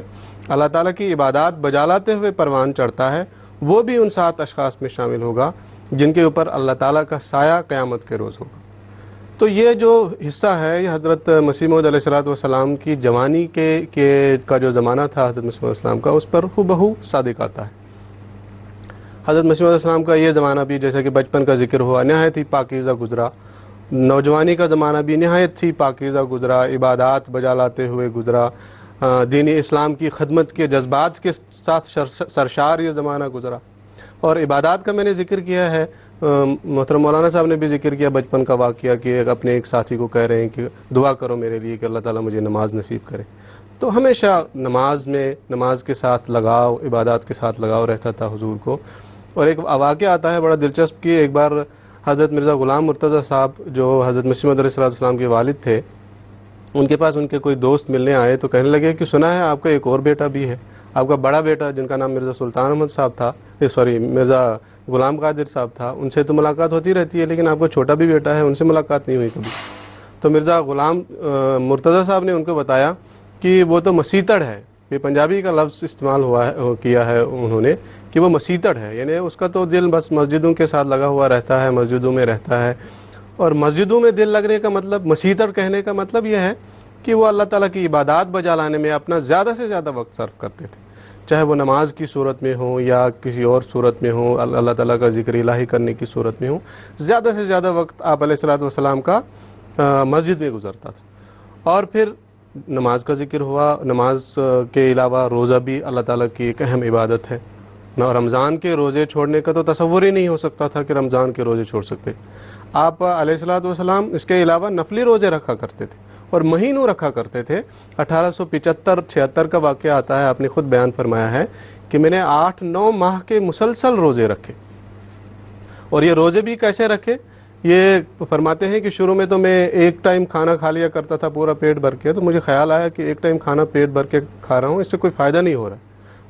اللہ تعالیٰ کی عبادات بجا لاتے ہوئے پروان چڑھتا ہے، وہ بھی ان 7 اشخاص میں شامل ہوگا جن کے اوپر اللہ تعالیٰ کا سایہ قیامت کے روز ہوگا. تو یہ جو حصہ ہے یہ حضرت مسیح موعود علیہ السلام کی جوانی کا جو زمانہ تھا حضرت مسیح علیہ السلام کا، اس پر ہو صادق آتا ہے. حضرت مسیح علیہ السلام کا یہ زمانہ بھی جیسا کہ بچپن کا ذکر ہوا نہایت ہی پاکیزہ گزرا، نوجوانی کا زمانہ بھی نہایت ہی پاکیزہ گزرا، عبادات بجا لاتے ہوئے گزرا، دین اسلام کی خدمت کے جذبات کے ساتھ سرشار یہ زمانہ گزرا. اور عبادات کا میں نے ذکر کیا ہے، محترم مولانا صاحب نے بھی ذکر کیا بچپن کا واقعہ کہ اپنے ایک ساتھی کو کہہ رہے ہیں کہ دعا کرو میرے لیے کہ اللہ تعالیٰ مجھے نماز نصیب کرے. تو ہمیشہ نماز کے ساتھ لگاؤ، عبادات کے ساتھ لگاؤ رہتا تھا حضور کو. اور ایک واقعہ آتا ہے بڑا دلچسپ کہ ایک بار حضرت مرزا غلام مرتضیٰ صاحب جو حضرت مسیح موعود علیہ السلام کے والد تھے، ان کے پاس ان کے کوئی دوست ملنے آئے تو کہنے لگے کہ سنا ہے آپ کا ایک اور بیٹا بھی ہے، آپ کا بڑا بیٹا جن کا نام مرزا سلطان احمد صاحب تھا، مرزا غلام قادر صاحب تھا، ان سے تو ملاقات ہوتی رہتی ہے، لیکن آپ کا چھوٹا بھی بیٹا ہے، ان سے ملاقات نہیں ہوئی کبھی. تو مرزا غلام مرتضیٰ صاحب نے ان کو بتایا کہ وہ تو مسیتڑ ہے، یہ پنجابی کا لفظ استعمال کیا ہے انہوں نے کہ وہ مسیتڑ ہے، یعنی اس کا تو دل بس مسجدوں کے ساتھ لگا ہوا رہتا ہے، مسجدوں میں رہتا ہے. اور مسجدوں میں دل لگنے کا مطلب، مسیتڑ کہنے کا مطلب یہ ہے کہ وہ اللہ تعالیٰ کی عبادات بجا لانے میں اپنا زیادہ سے زیادہ وقت صرف کرتے تھے، چاہے وہ نماز کی صورت میں ہوں یا کسی اور صورت میں ہوں، اللہ تعالیٰ کا ذکر الہی کرنے کی صورت میں ہوں. زیادہ سے زیادہ وقت آپ علیہ السلام کا مسجد میں گزرتا تھا. اور پھر نماز کا ذکر ہوا. نماز کے علاوہ روزہ بھی اللہ تعالیٰ کی ایک اہم عبادت ہے. رمضان کے روزے چھوڑنے کا تو تصور ہی نہیں ہو سکتا تھا کہ رمضان کے روزے چھوڑ سکتے. آپ علیہ الصلوۃ والسلام اس کے علاوہ نفلی روزے رکھا کرتے تھے اور مہینوں رکھا کرتے تھے. 1875-76 کا واقعہ آتا ہے, آپ نے خود بیان فرمایا ہے کہ میں نے 8-9 ماہ کے مسلسل روزے رکھے. اور یہ روزے بھی کیسے رکھے؟ یہ فرماتے ہیں کہ شروع میں تو میں ایک ٹائم کھانا کھا لیا کرتا تھا پورا پیٹ بھر کے, تو مجھے خیال آیا کہ ایک ٹائم کھانا پیٹ بھر کے کھا رہا ہوں, اس سے کوئی فائدہ نہیں ہو رہا,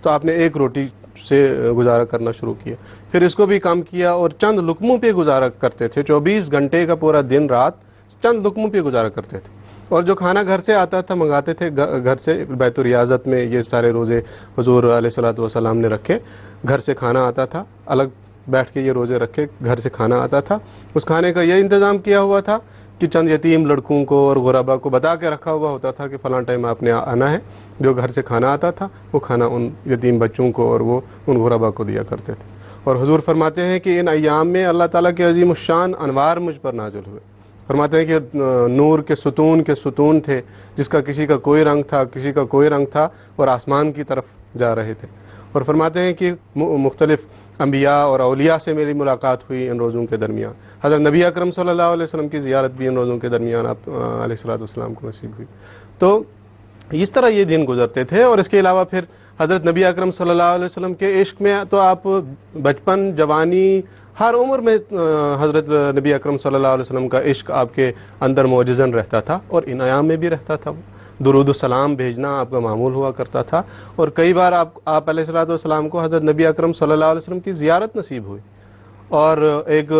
تو آپ نے ایک روٹی سے گزارا کرنا شروع کیا. پھر اس کو بھی کم کیا اور چند لقموں پہ گزارا کرتے تھے. 24 گھنٹے کا پورا دن رات چند لقموں پہ گزارا کرتے تھے. اور جو کھانا گھر سے آتا تھا منگاتے تھے گھر سے. بیت الریاضت میں یہ سارے روزے حضور علیہ الصلوۃ والسلام نے رکھے. گھر سے کھانا آتا تھا, الگ بیٹھ کے یہ روزے رکھے, گھر سے کھانا آتا تھا. اس کھانے کا یہ انتظام کیا ہوا تھا کہ چند یتیم لڑکوں کو اور غربا کو بتا کے رکھا ہوا ہوتا تھا کہ فلاں ٹائم آپ نے آنا ہے. جو گھر سے کھانا آتا تھا وہ کھانا ان یتیم بچوں کو اور وہ ان غربا کو دیا کرتے تھے. اور حضور فرماتے ہیں کہ ان ایام میں اللہ تعالیٰ کے عظیم الشان انوار مجھ پر نازل ہوئے. فرماتے ہیں کہ نور کے ستون تھے, جس کا کسی کا کوئی رنگ تھا, کسی کا کوئی رنگ تھا, اور آسمان کی طرف جا رہے تھے. اور فرماتے ہیں کہ مختلف انبیاء اور اولیاء سے میری ملاقات ہوئی ان روزوں کے درمیان. حضرت نبی اکرم صلی اللہ علیہ وسلم کی زیارت بھی ان روزوں کے درمیان آپ علیہ الصلوۃ والسلام کو نصیب ہوئی. تو اس طرح یہ دن گزرتے تھے. اور اس کے علاوہ پھر حضرت نبی اکرم صلی اللہ علیہ وسلم کے عشق میں تو آپ بچپن, جوانی, ہر عمر میں حضرت نبی اکرم صلی اللہ علیہ وسلم کا عشق آپ کے اندر موجزن رہتا تھا, اور ان ایام میں بھی رہتا تھا. درود السلام بھیجنا آپ کا معمول ہوا کرتا تھا. اور کئی بار آپ علیہ الصلوۃ والسلام کو حضرت نبی اکرم صلی اللہ علیہ وسلم کی زیارت نصیب ہوئی. اور ایک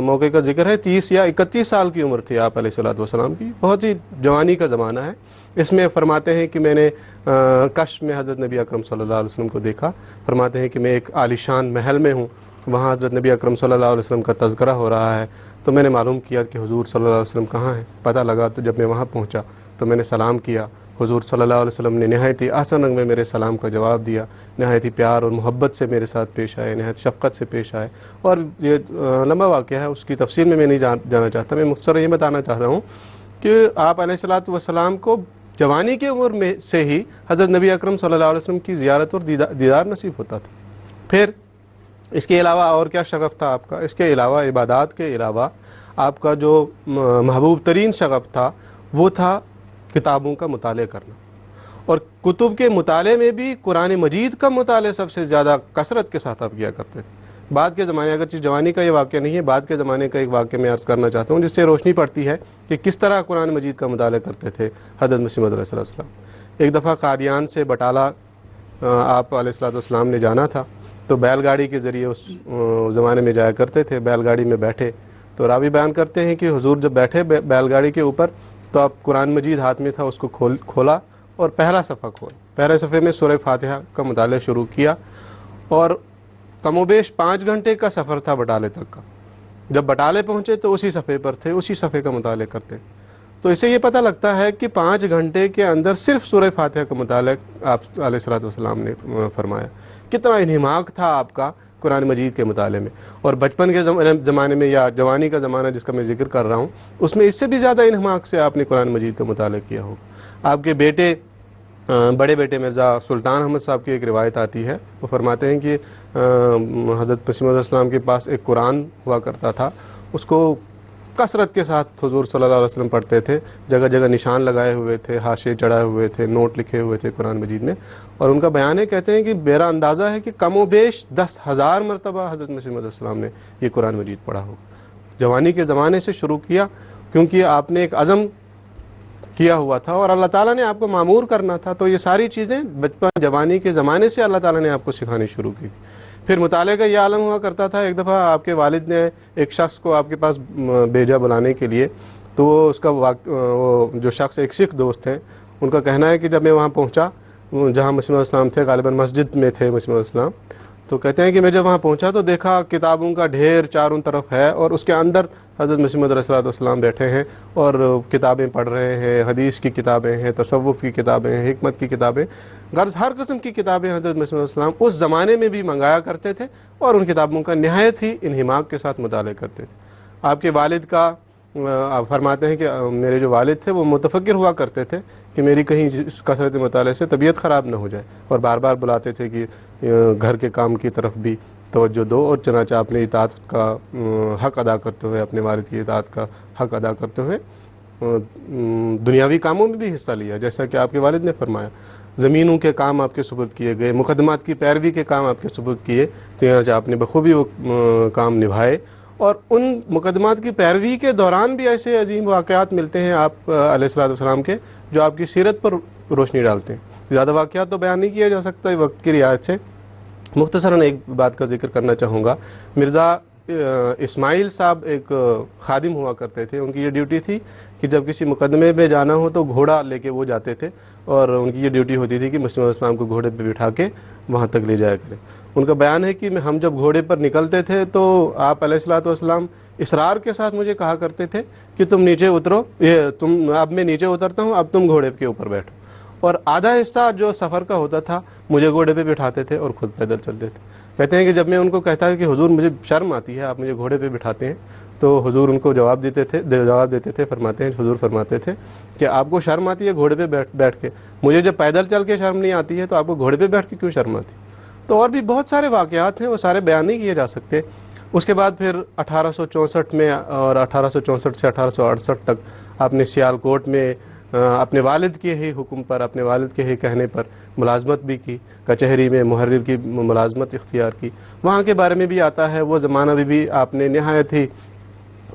موقع کا ذکر ہے, 30 یا 31 سال کی عمر تھی آپ علیہ الصلوۃ والسلام کی, بہت ہی جوانی کا زمانہ ہے. اس میں فرماتے ہیں کہ میں نے کشف میں حضرت نبی اکرم صلی اللہ علیہ وسلم کو دیکھا. فرماتے ہیں کہ میں ایک عالیشان محل میں ہوں, وہاں حضرت نبی اکرم صلی اللہ علیہ وسلم کا تذکرہ ہو رہا ہے. تو میں نے معلوم کیا کہ حضور صلی اللہ علیہ وسلم کہاں ہیں. پتہ لگا تو جب میں وہاں پہنچا تو میں نے سلام کیا. حضور صلی اللہ علیہ وسلم نے نہایت ہی احسن رنگ میں میرے سلام کا جواب دیا, نہایت ہی پیار اور محبت سے میرے ساتھ پیش آئے, نہایت شفقت سے پیش آئے. اور یہ لمبا واقعہ ہے, اس کی تفصیل میں نہیں جانا چاہتا. میں مختصر یہ بتانا چاہتا ہوں کہ آپ علیہ الصلوۃ والسلام کو جوانی کی عمر میں سے ہی حضرت نبی اکرم صلی اللہ علیہ وسلم کی زیارت اور دیدار نصیب ہوتا تھا. پھر اس کے علاوہ اور کیا شغف تھا آپ کا؟ اس کے علاوہ عبادات کے علاوہ آپ کا جو محبوب ترین شغف تھا وہ تھا کتابوں کا مطالعہ کرنا. اور کتب کے مطالعے میں بھی قرآن مجید کا مطالعہ سب سے زیادہ کثرت کے ساتھ آپ کیا کرتے تھے. بعد کے زمانے, اگرچہ جوانی کا یہ واقعہ نہیں ہے, بعد کے زمانے کا ایک واقعہ میں عرض کرنا چاہتا ہوں جس سے روشنی پڑتی ہے کہ کس طرح قرآن مجید کا مطالعہ کرتے تھے حضرت مسیح موعود علیہ السلام. ایک دفعہ قادیان سے بٹالہ آپ علیہ الصلوۃ والسلام نے جانا تھا, تو بیل گاڑی کے ذریعے اس زمانے میں جایا کرتے تھے. بیل گاڑی میں بیٹھے تو راوی بیان کرتے ہیں کہ حضور جب بیٹھے بیل گاڑی کے اوپر تو آپ قرآن مجید ہاتھ میں تھا, اس کو کھولا اور پہلا صفحہ پہلے صفحے میں سورہ فاتحہ کا مطالعہ شروع کیا. اور کم و بیش 5 گھنٹے کا سفر تھا بٹالے تک کا. جب بٹالے پہنچے تو اسی صفحے پر تھے, اسی صفحے کا مطالعہ کرتے. تو اسے یہ پتہ لگتا ہے کہ 5 گھنٹے کے اندر صرف سورہ فاتحہ کا مطالعہ آپ علیہ الصلوۃ والسلام نے فرمایا. کتنا انہماک تھا آپ کا قرآن مجید کے مطالعے میں. اور بچپن کے زمانے میں یا جوانی کا زمانہ جس کا میں ذکر کر رہا ہوں, اس میں اس سے بھی زیادہ انہماک سے آپ نے قرآن مجید کا مطالعہ کیا ہوگا. آپ کے بیٹے, بڑے بیٹے مرزا سلطان احمد صاحب کی ایک روایت آتی ہے, وہ فرماتے ہیں کہ حضرت مسیح موعود علیہ السلام کے پاس ایک قرآن ہوا کرتا تھا, اس کو کثرت کے ساتھ حضور صلی اللہ علیہ وسلم پڑھتے تھے. جگہ جگہ نشان لگائے ہوئے تھے, حاشیے چڑھائے ہوئے تھے, نوٹ لکھے ہوئے تھے قرآن مجید میں. اور ان کا بیان ہے, کہتے ہیں کہ میرا اندازہ ہے کہ کم و بیش 10,000 مرتبہ حضرت مسیح موعود علیہ السلام نے یہ قرآن مجید پڑھا ہوگا. جوانی کے زمانے سے شروع کیا, کیونکہ آپ نے ایک عزم کیا ہوا تھا اور اللہ تعالیٰ نے آپ کو معمور کرنا تھا. تو یہ ساری چیزیں بچپن جوانی کے زمانے سے اللہ تعالیٰ نے آپ کو سکھانی شروع کی. پھر مطالعے کا یہ عالم ہوا کرتا تھا. ایک دفعہ آپ کے والد نے ایک شخص کو آپ کے پاس بھیجا بلانے کے لیے, تو وہ اس کا وہ جو شخص ایک سکھ دوست ہیں, ان کا کہنا ہے کہ جب میں وہاں پہنچا جہاں مسیح موعود السلام تھے, غالباً مسجد میں تھے مسیح موعود السلام, تو کہتے ہیں کہ میں جب وہاں پہنچا تو دیکھا کتابوں کا ڈھیر چاروں طرف ہے, اور اس کے اندر حضرت مسیح موعود علیہ السلام بیٹھے ہیں اور کتابیں پڑھ رہے ہیں. حدیث کی کتابیں ہیں, تصوف کی کتابیں ہیں, حکمت کی کتابیں, غرض ہر قسم کی کتابیں حضرت مسیح موعود السلام اس زمانے میں بھی منگایا کرتے تھے اور ان کتابوں کا نہایت ہی انہماک کے ساتھ مطالعہ کرتے تھے. آپ کے والد کا آپ فرماتے ہیں کہ میرے جو والد تھے وہ متفکر ہوا کرتے تھے کہ میری کہیں اس کثرت مطالعے سے طبیعت خراب نہ ہو جائے، اور بار بار بلاتے تھے کہ گھر کے کام کی طرف بھی توجہ دو، اور چنانچہ اپنے اطاعت کا حق ادا کرتے ہوئے، اپنے والد کی اطاعت کا حق ادا کرتے ہوئے دنیاوی کاموں میں بھی حصہ لیا، جیسا کہ آپ کے والد نے فرمایا زمینوں کے کام آپ کے سپرد کیے گئے، مقدمات کی پیروی کے کام آپ کے سپرد کیے، چنانچہ آپ نے بخوبی وہ کام نبھائے، اور ان مقدمات کی پیروی کے دوران بھی ایسے عظیم واقعات ملتے ہیں آپ علیہ السلام کے جو آپ کی سیرت پر روشنی ڈالتے ہیں۔ زیادہ واقعات تو بیان نہیں کیا جا سکتا وقت کی رعایت سے، مختصراً ایک بات کا ذکر کرنا چاہوں گا۔ مرزا اسماعیل صاحب ایک خادم ہوا کرتے تھے، ان کی یہ ڈیوٹی تھی کہ جب کسی مقدمے پہ جانا ہو تو گھوڑا لے کے وہ جاتے تھے، اور ان کی یہ ڈیوٹی ہوتی تھی کہ مسلم علیہ السلام کو گھوڑے پہ بٹھا کے وہاں تک لے جایا کریں۔ ان کا بیان ہے کہ ہم جب گھوڑے پر نکلتے تھے تو آپ علیہ السلام اصرار کے ساتھ مجھے کہا کرتے تھے کہ تم نیچے اترو، اب میں نیچے اترتا ہوں، اب تم گھوڑے کے اوپر بیٹھو، اور آدھا حصہ جو سفر کا ہوتا تھا مجھے گھوڑے پہ بٹھاتے تھے اور خود پیدل چلتے تھے۔ کہتے ہیں کہ جب میں ان کو کہتا کہ حضور مجھے شرم آتی ہے، آپ مجھے گھوڑے پہ بٹھاتے ہیں، تو حضور ان کو جواب دیتے تھے، فرماتے ہیں حضور فرماتے تھے کہ آپ کو شرم آتی ہے گھوڑے پہ بیٹھ کے، مجھے جب پیدل چل کے شرم نہیں آتی ہے تو آپ کو گھوڑے پہ بیٹھ کے کیوں شرم آتی؟ تو اور بھی بہت سارے واقعات ہیں، وہ سارے بیان نہیں کیے جا سکتے۔ اس کے بعد پھر 1864 میں اور 1864 سے 1868 تک آپ نے سیالکوٹ میں اپنے والد کے ہی حکم پر، اپنے والد کے ہی کہنے پر ملازمت بھی کی، کچہری میں محرر کی ملازمت اختیار کی۔ وہاں کے بارے میں بھی آتا ہے وہ زمانہ بھی آپ نے نہایت ہی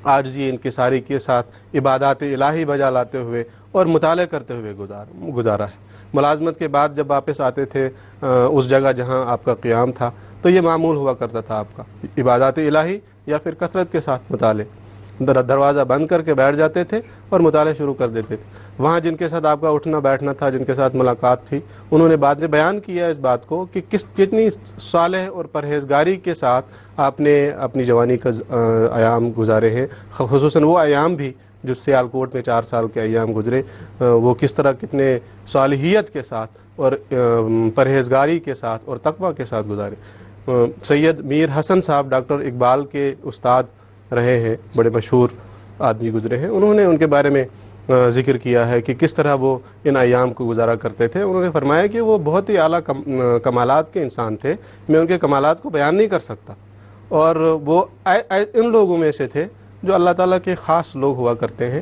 عاجزی انکساری کے ساتھ عبادات الہی بجا لاتے ہوئے اور مطالعہ کرتے ہوئے گزارا ہے۔ ملازمت کے بعد جب واپس آتے تھے اس جگہ جہاں آپ کا قیام تھا تو یہ معمول ہوا کرتا تھا آپ کا عبادات الہی یا پھر کثرت کے ساتھ مطالعے، دروازہ بند کر کے بیٹھ جاتے تھے اور مطالعہ شروع کر دیتے تھے۔ وہاں جن کے ساتھ آپ کا اٹھنا بیٹھنا تھا، جن کے ساتھ ملاقات تھی، انہوں نے بعد میں بیان کیا اس بات کو کہ کتنی صالح اور پرہیزگاری کے ساتھ آپ نے اپنی جوانی کا ایام گزارے ہیں، خصوصاً وہ ایام بھی جو سیالکوٹ میں 4 سال کے ایام گزرے، وہ کس طرح کتنے صالحیت کے ساتھ اور پرہیزگاری کے ساتھ اور تقوی کے ساتھ گزارے۔ سید میر حسن صاحب ڈاکٹر اقبال کے استاد رہے ہیں، بڑے مشہور آدمی گزرے ہیں، انہوں نے ان کے بارے میں ذکر کیا ہے کہ کس طرح وہ ان ایام کو گزارا کرتے تھے۔ انہوں نے فرمایا کہ وہ بہت ہی اعلیٰ کمالات کے انسان تھے، میں ان کے کمالات کو بیان نہیں کر سکتا، اور وہ ان لوگوں میں سے تھے جو اللہ تعالیٰ کے خاص لوگ ہوا کرتے ہیں۔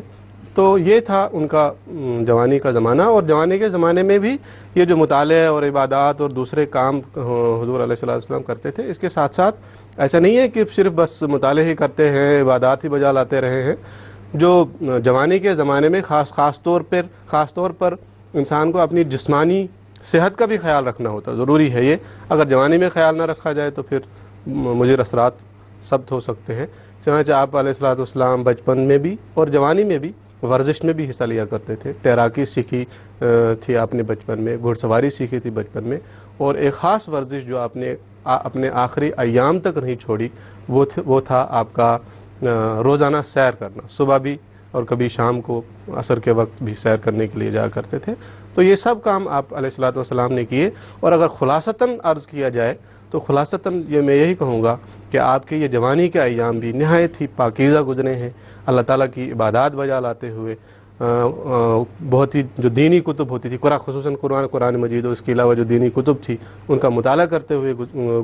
تو یہ تھا ان کا جوانی کا زمانہ، اور جوانی کے زمانے میں بھی یہ جو مطالعے اور عبادات اور دوسرے کام حضور علیہ السلام کرتے تھے، اس کے ساتھ ساتھ ایسا نہیں ہے کہ صرف بس مطالعے ہی کرتے ہیں، عبادات ہی بجا لاتے رہے ہیں۔ جو جوانی کے زمانے میں خاص طور پر انسان کو اپنی جسمانی صحت کا بھی خیال رکھنا ہوتا، ضروری ہے یہ۔ اگر جوانی میں خیال نہ رکھا جائے تو پھر مضر اثرات ثبت ہو سکتے ہیں۔ چنانچہ آپ علیہ السلام بچپن میں بھی اور جوانی میں بھی ورزش میں بھی حصہ لیا کرتے تھے۔ تیراکی سیکھی تھی آپ نے بچپن میں، گھڑ سواری سیکھی تھی بچپن میں، اور ایک خاص ورزش جو آپ نے اپنے آخری ایام تک نہیں چھوڑی وہ تھا آپ کا روزانہ سیر کرنا، صبح بھی اور کبھی شام کو عصر کے وقت بھی سیر کرنے کے لیے جایا کرتے تھے۔ تو یہ سب کام آپ علیہ السلام نے کیے، اور اگر خلاصتاً عرض کیا جائے تو خلاصتاً یہ میں یہی کہوں گا کہ آپ کے یہ جوانی کے ایام بھی نہایت ہی پاکیزہ گزرے ہیں، اللہ تعالیٰ کی عبادات بجا لاتے ہوئے، بہت ہی جو دینی کتب ہوتی تھی، خصوصاً قرآن مجید اور اس کے علاوہ جو دینی کتب تھی ان کا مطالعہ کرتے ہوئے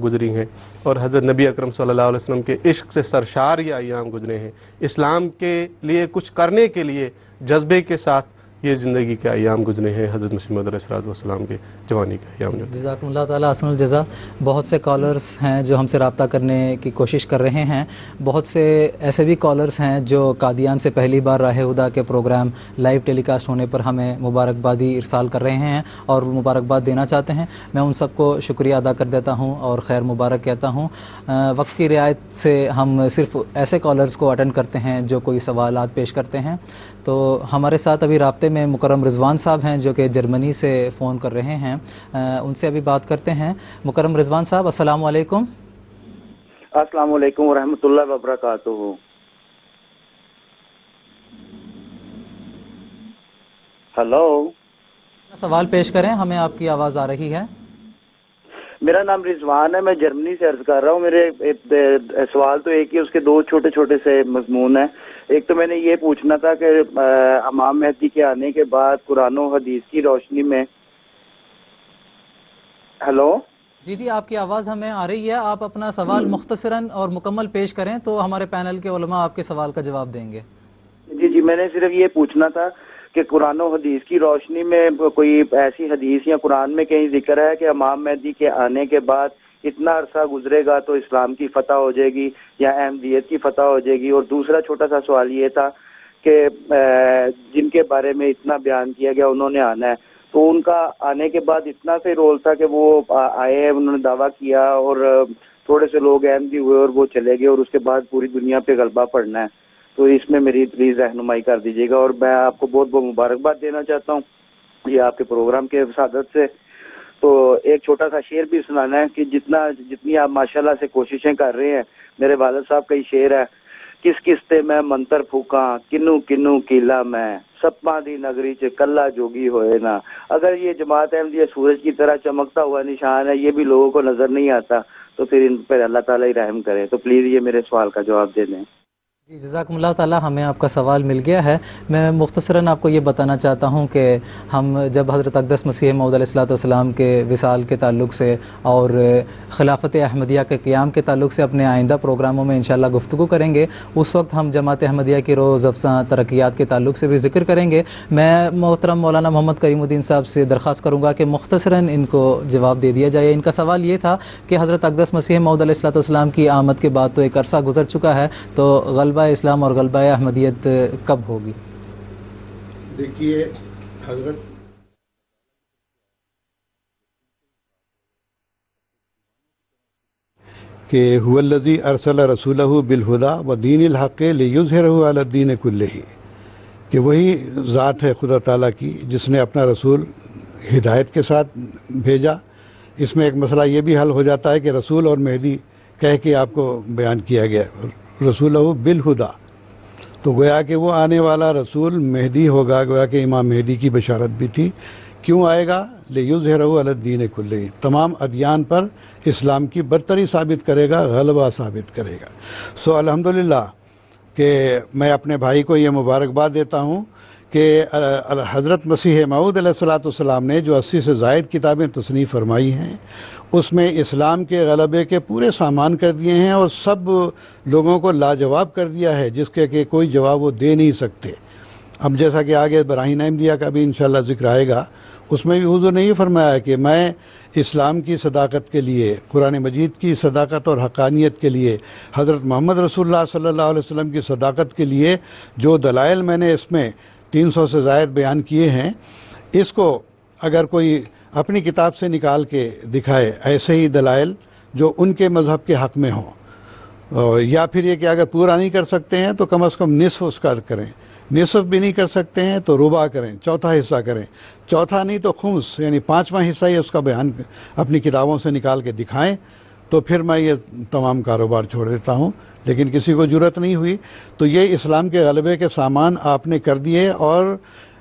گزری ہیں، اور حضرت نبی اکرم صلی اللہ علیہ وسلم کے عشق سے سرشار یہ ایام گزرے ہیں۔ اسلام کے لیے کچھ کرنے کے لیے جذبے کے ساتھ یہ زندگی کے ایام گزرے ہیں حضرت مسیح موعود علیہ السلام کے جوانی کے ایام۔ جزاکم اللہ تعالیٰ احسن الجزا۔ بہت سے کالرز ہیں جو ہم سے رابطہ کرنے کی کوشش کر رہے ہیں، بہت سے ایسے بھی کالرز ہیں جو قادیان سے پہلی بار راہ ہدیٰ کے پروگرام لائیو ٹیلی کاسٹ ہونے پر ہمیں مبارکبادی ارسال کر رہے ہیں اور مبارکباد دینا چاہتے ہیں۔ میں ان سب کو شکریہ ادا کر دیتا ہوں اور خیر مبارک کہتا ہوں۔ وقت کی رعایت سے ہم صرف ایسے کالرز کو اٹینڈ کرتے ہیں جو کوئی سوالات پیش کرتے ہیں۔ تو ہمارے ساتھ ابھی رابطے میں مکرم رضوان صاحب ہیں جو کہ جرمنی سے فون کر رہے ہیں، ان سے ابھی بات کرتے ہیں۔ مکرم رضوان صاحب السلام علیکم۔ السلام علیکم ورحمۃ اللہ وبرکاتہ۔ ہلو، سوال پیش کریں، ہمیں آپ کی آواز آ رہی ہے۔ میرا نام رضوان ہے، میں جرمنی سے عرض کر رہا ہوں۔ میرے سوال تو ایک ہی، اس کے دو چھوٹے چھوٹے سے مضمون ہیں۔ ایک تو میں نے یہ پوچھنا تھا کہ امام مہدی کے آنے کے بعد قرآن و حدیث کی روشنی میں، ہیلو جی جی، آپ کی آواز ہمیں آ رہی ہے. آپ اپنا سوال مختصراً اور مکمل پیش کریں تو ہمارے پینل کے علماء آپ کے سوال کا جواب دیں گے. جی، میں نے صرف یہ پوچھنا تھا کہ قرآن و حدیث کی روشنی میں کوئی ایسی حدیث یا قرآن میں کہیں ذکر ہے کہ امام مہدی کے آنے کے بعد اتنا عرصہ گزرے گا تو اسلام کی فتح ہو جائے گی یا احمدیت کی فتح ہو جائے گی؟ اور دوسرا چھوٹا سا سوال یہ تھا کہ جن کے بارے میں اتنا بیان کیا گیا انہوں نے آنا ہے، تو ان کا آنے کے بعد اتنا سے رول تھا کہ وہ آئے، انہوں نے دعویٰ کیا اور تھوڑے سے لوگ احمدی ہوئے اور وہ چلے گئے، اور اس کے بعد پوری دنیا پہ غلبہ پڑنا ہے. تو اس میں میری پلیز رہنمائی کر دیجیے گا. اور میں آپ کو بہت بہت مبارکباد دینا چاہتا ہوں یہ آپ کے پروگرام کے وسادت سے. تو ایک چھوٹا سا شعر بھی سنانا ہے کہ جتنی آپ ماشاءاللہ سے کوششیں کر رہے ہیں. میرے والد صاحب کا یہ شعر ہے، کس کستے میں منتر پھوکاں کنو کنو کیلا میں سپاں دی نگری چ کلا جوگی ہوئے نا. اگر یہ جماعت احمدیہ سورج کی طرح چمکتا ہوا نشان ہے، یہ بھی لوگوں کو نظر نہیں آتا، تو پھر ان پر اللہ تعالیٰ ہی رحم کرے. تو پلیز یہ میرے سوال کا جواب دے دیں. جی جزاکم اللہ تعالیٰ، ہمیں آپ کا سوال مل گیا ہے. میں مختصراً آپ کو یہ بتانا چاہتا ہوں کہ ہم جب حضرت اقدس مسیح موعود علیہ الصلوۃ والسلام کے وصال کے تعلق سے اور خلافت احمدیہ کے قیام کے تعلق سے اپنے آئندہ پروگراموں میں انشاءاللہ گفتگو کریں گے. اس وقت ہم جماعت احمدیہ کی روز افزاں ترقیات کے تعلق سے بھی ذکر کریں گے. میں محترم مولانا محمد کریم الدین صاحب سے درخواست کروں گا کہ مختصراً ان کو جواب دے دیا جائے. ان کا سوال یہ تھا کہ حضرت اقدس مسیح موعود علیہ الصلوۃ والسلام کی آمد کے بعد تو ایک عرصہ گزر چکا ہے، تو غلبہ اسلام اور غلبہ احمدیت کب ہوگی؟ دیکھیے حضرت کہ هو الذی ارسل رسولہ بالہدی ودین الحق لیظہرہ علی الدین کلہ، کہ وہی ذات ہے خدا تعالیٰ کی جس نے اپنا رسول ہدایت کے ساتھ بھیجا. اس میں ایک مسئلہ یہ بھی حل ہو جاتا ہے کہ رسول اور مہدی کہہ کے آپ کو بیان کیا گیا، رسولہ بالہدی، تو گویا کہ وہ آنے والا رسول مہدی ہوگا. گویا کہ امام مہدی کی بشارت بھی تھی. کیوں آئے گا؟ لیظہرہ علی الدین کلہ، تمام ادیان پر اسلام کی برتری ثابت کرے گا، غلبہ ثابت کرے گا. سو الحمدللہ کہ میں اپنے بھائی کو یہ مبارکباد دیتا ہوں کہ حضرت مسیح موعود علیہ الصلوۃ والسلام نے جو 80 سے زائد کتابیں تصنیف فرمائی ہیں، اس میں اسلام کے غلبے کے پورے سامان کر دیے ہیں اور سب لوگوں کو لاجواب کر دیا ہے، جس کے کہ کوئی جواب وہ دے نہیں سکتے. اب جیسا کہ آگے براہین احمدیہ کا بھی انشاءاللہ ذکر آئے گا، اس میں بھی حضور نے یہ فرمایا کہ میں اسلام کی صداقت کے لیے، قرآن مجید کی صداقت اور حقانیت کے لیے، حضرت محمد رسول اللہ صلی اللہ علیہ وسلم کی صداقت کے لیے جو دلائل میں نے اس میں 300 سے زائد بیان کیے ہیں، اس کو اگر کوئی اپنی کتاب سے نکال کے دکھائے ایسے ہی دلائل جو ان کے مذہب کے حق میں ہوں، یا پھر یہ کہ اگر پورا نہیں کر سکتے ہیں تو کم از کم نصف اس کا کریں، نصف بھی نہیں کر سکتے ہیں تو ربع کریں، چوتھا حصہ کریں، چوتھا نہیں تو خمس یعنی 5واں حصہ ہی اس کا بیان اپنی کتابوں سے نکال کے دکھائیں، تو پھر میں یہ تمام کاروبار چھوڑ دیتا ہوں. لیکن کسی کو جرأت نہیں ہوئی. تو یہ اسلام کے غلبے کے سامان آپ نے کر دیے، اور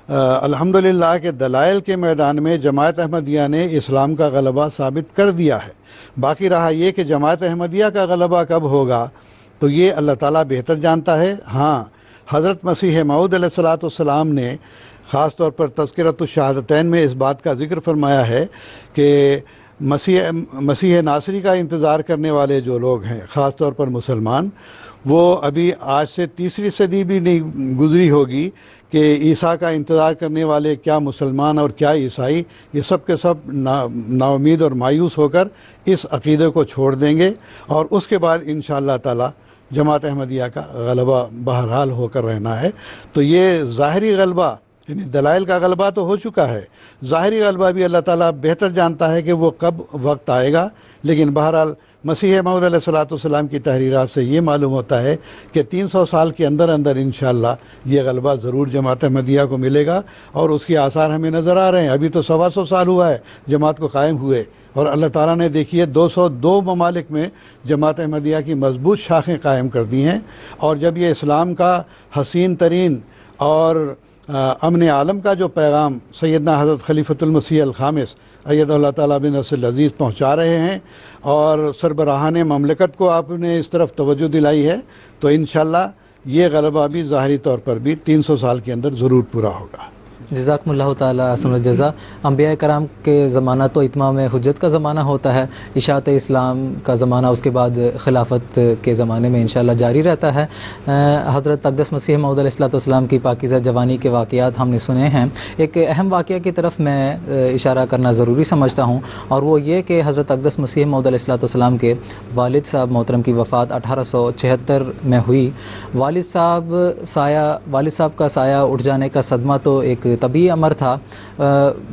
الحمدللہ کہ دلائل کے میدان میں جماعت احمدیہ نے اسلام کا غلبہ ثابت کر دیا ہے. باقی رہا یہ کہ جماعت احمدیہ کا غلبہ کب ہوگا تو یہ اللہ تعالیٰ بہتر جانتا ہے. ہاں، حضرت مسیح موعود علیہ الصلوۃ والسلام نے خاص طور پر تذکرۃ الشہادتین میں اس بات کا ذکر فرمایا ہے کہ مسیح ناصری کا انتظار کرنے والے جو لوگ ہیں، خاص طور پر مسلمان، وہ ابھی آج سے 3 صدی بھی نہیں گزری ہوگی کہ عیسیٰ کا انتظار کرنے والے کیا مسلمان اور کیا عیسائی، یہ سب کے سب نا امید اور مایوس ہو کر اس عقیدے کو چھوڑ دیں گے، اور اس کے بعد انشاءاللہ تعالی جماعت احمدیہ کا غلبہ بہرحال ہو کر رہنا ہے. تو یہ ظاہری غلبہ یعنی دلائل کا غلبہ تو ہو چکا ہے، ظاہری غلبہ بھی اللہ تعالیٰ بہتر جانتا ہے کہ وہ کب وقت آئے گا. لیکن بہرحال مسیح موعود علیہ الصلوۃ والسلام کی تحریرات سے یہ معلوم ہوتا ہے کہ 300 سال کے اندر اندر انشاءاللہ یہ غلبہ ضرور جماعت احمدیہ کو ملے گا، اور اس کے آثار ہمیں نظر آ رہے ہیں. ابھی تو 125 سال ہوا ہے جماعت کو قائم ہوئے، اور اللہ تعالیٰ نے دیکھیے 202 ممالک میں جماعت احمدیہ کی مضبوط شاخیں قائم کر دی ہیں. اور جب یہ اسلام کا حسین ترین اور امن عالم کا جو پیغام سیدنا حضرت خلیفۃ المسیح الخامس ایدہ اللہ تعالیٰ بن نصر العزیز پہنچا رہے ہیں، اور سربراہان مملکت کو آپ نے اس طرف توجہ دلائی ہے، تو انشاءاللہ یہ غلبہ بھی ظاہری طور پر بھی 300 سال کے اندر ضرور پورا ہوگا۔ جزاکم اللہ تعالیٰ احسن الجزا۔ انبیاء کرام کے زمانہ تو اتمام حجت کا زمانہ ہوتا ہے، اشاعت اسلام کا زمانہ اس کے بعد خلافت کے زمانے میں انشاءاللہ جاری رہتا ہے۔ حضرت اقدس مسیح موعود علیہ الصلوۃ والسلام کی پاکیزہ جوانی کے واقعات ہم نے سنے ہیں۔ ایک اہم واقعہ کی طرف میں اشارہ کرنا ضروری سمجھتا ہوں، اور وہ یہ کہ حضرت اقدس مسیح موعود علیہ الصلوۃ والسلام کے والد صاحب محترم کی وفات 1876 میں ہوئی۔ والد صاحب کا سایہ اٹھ جانے کا صدمہ تو ایک طبعی امر تھا۔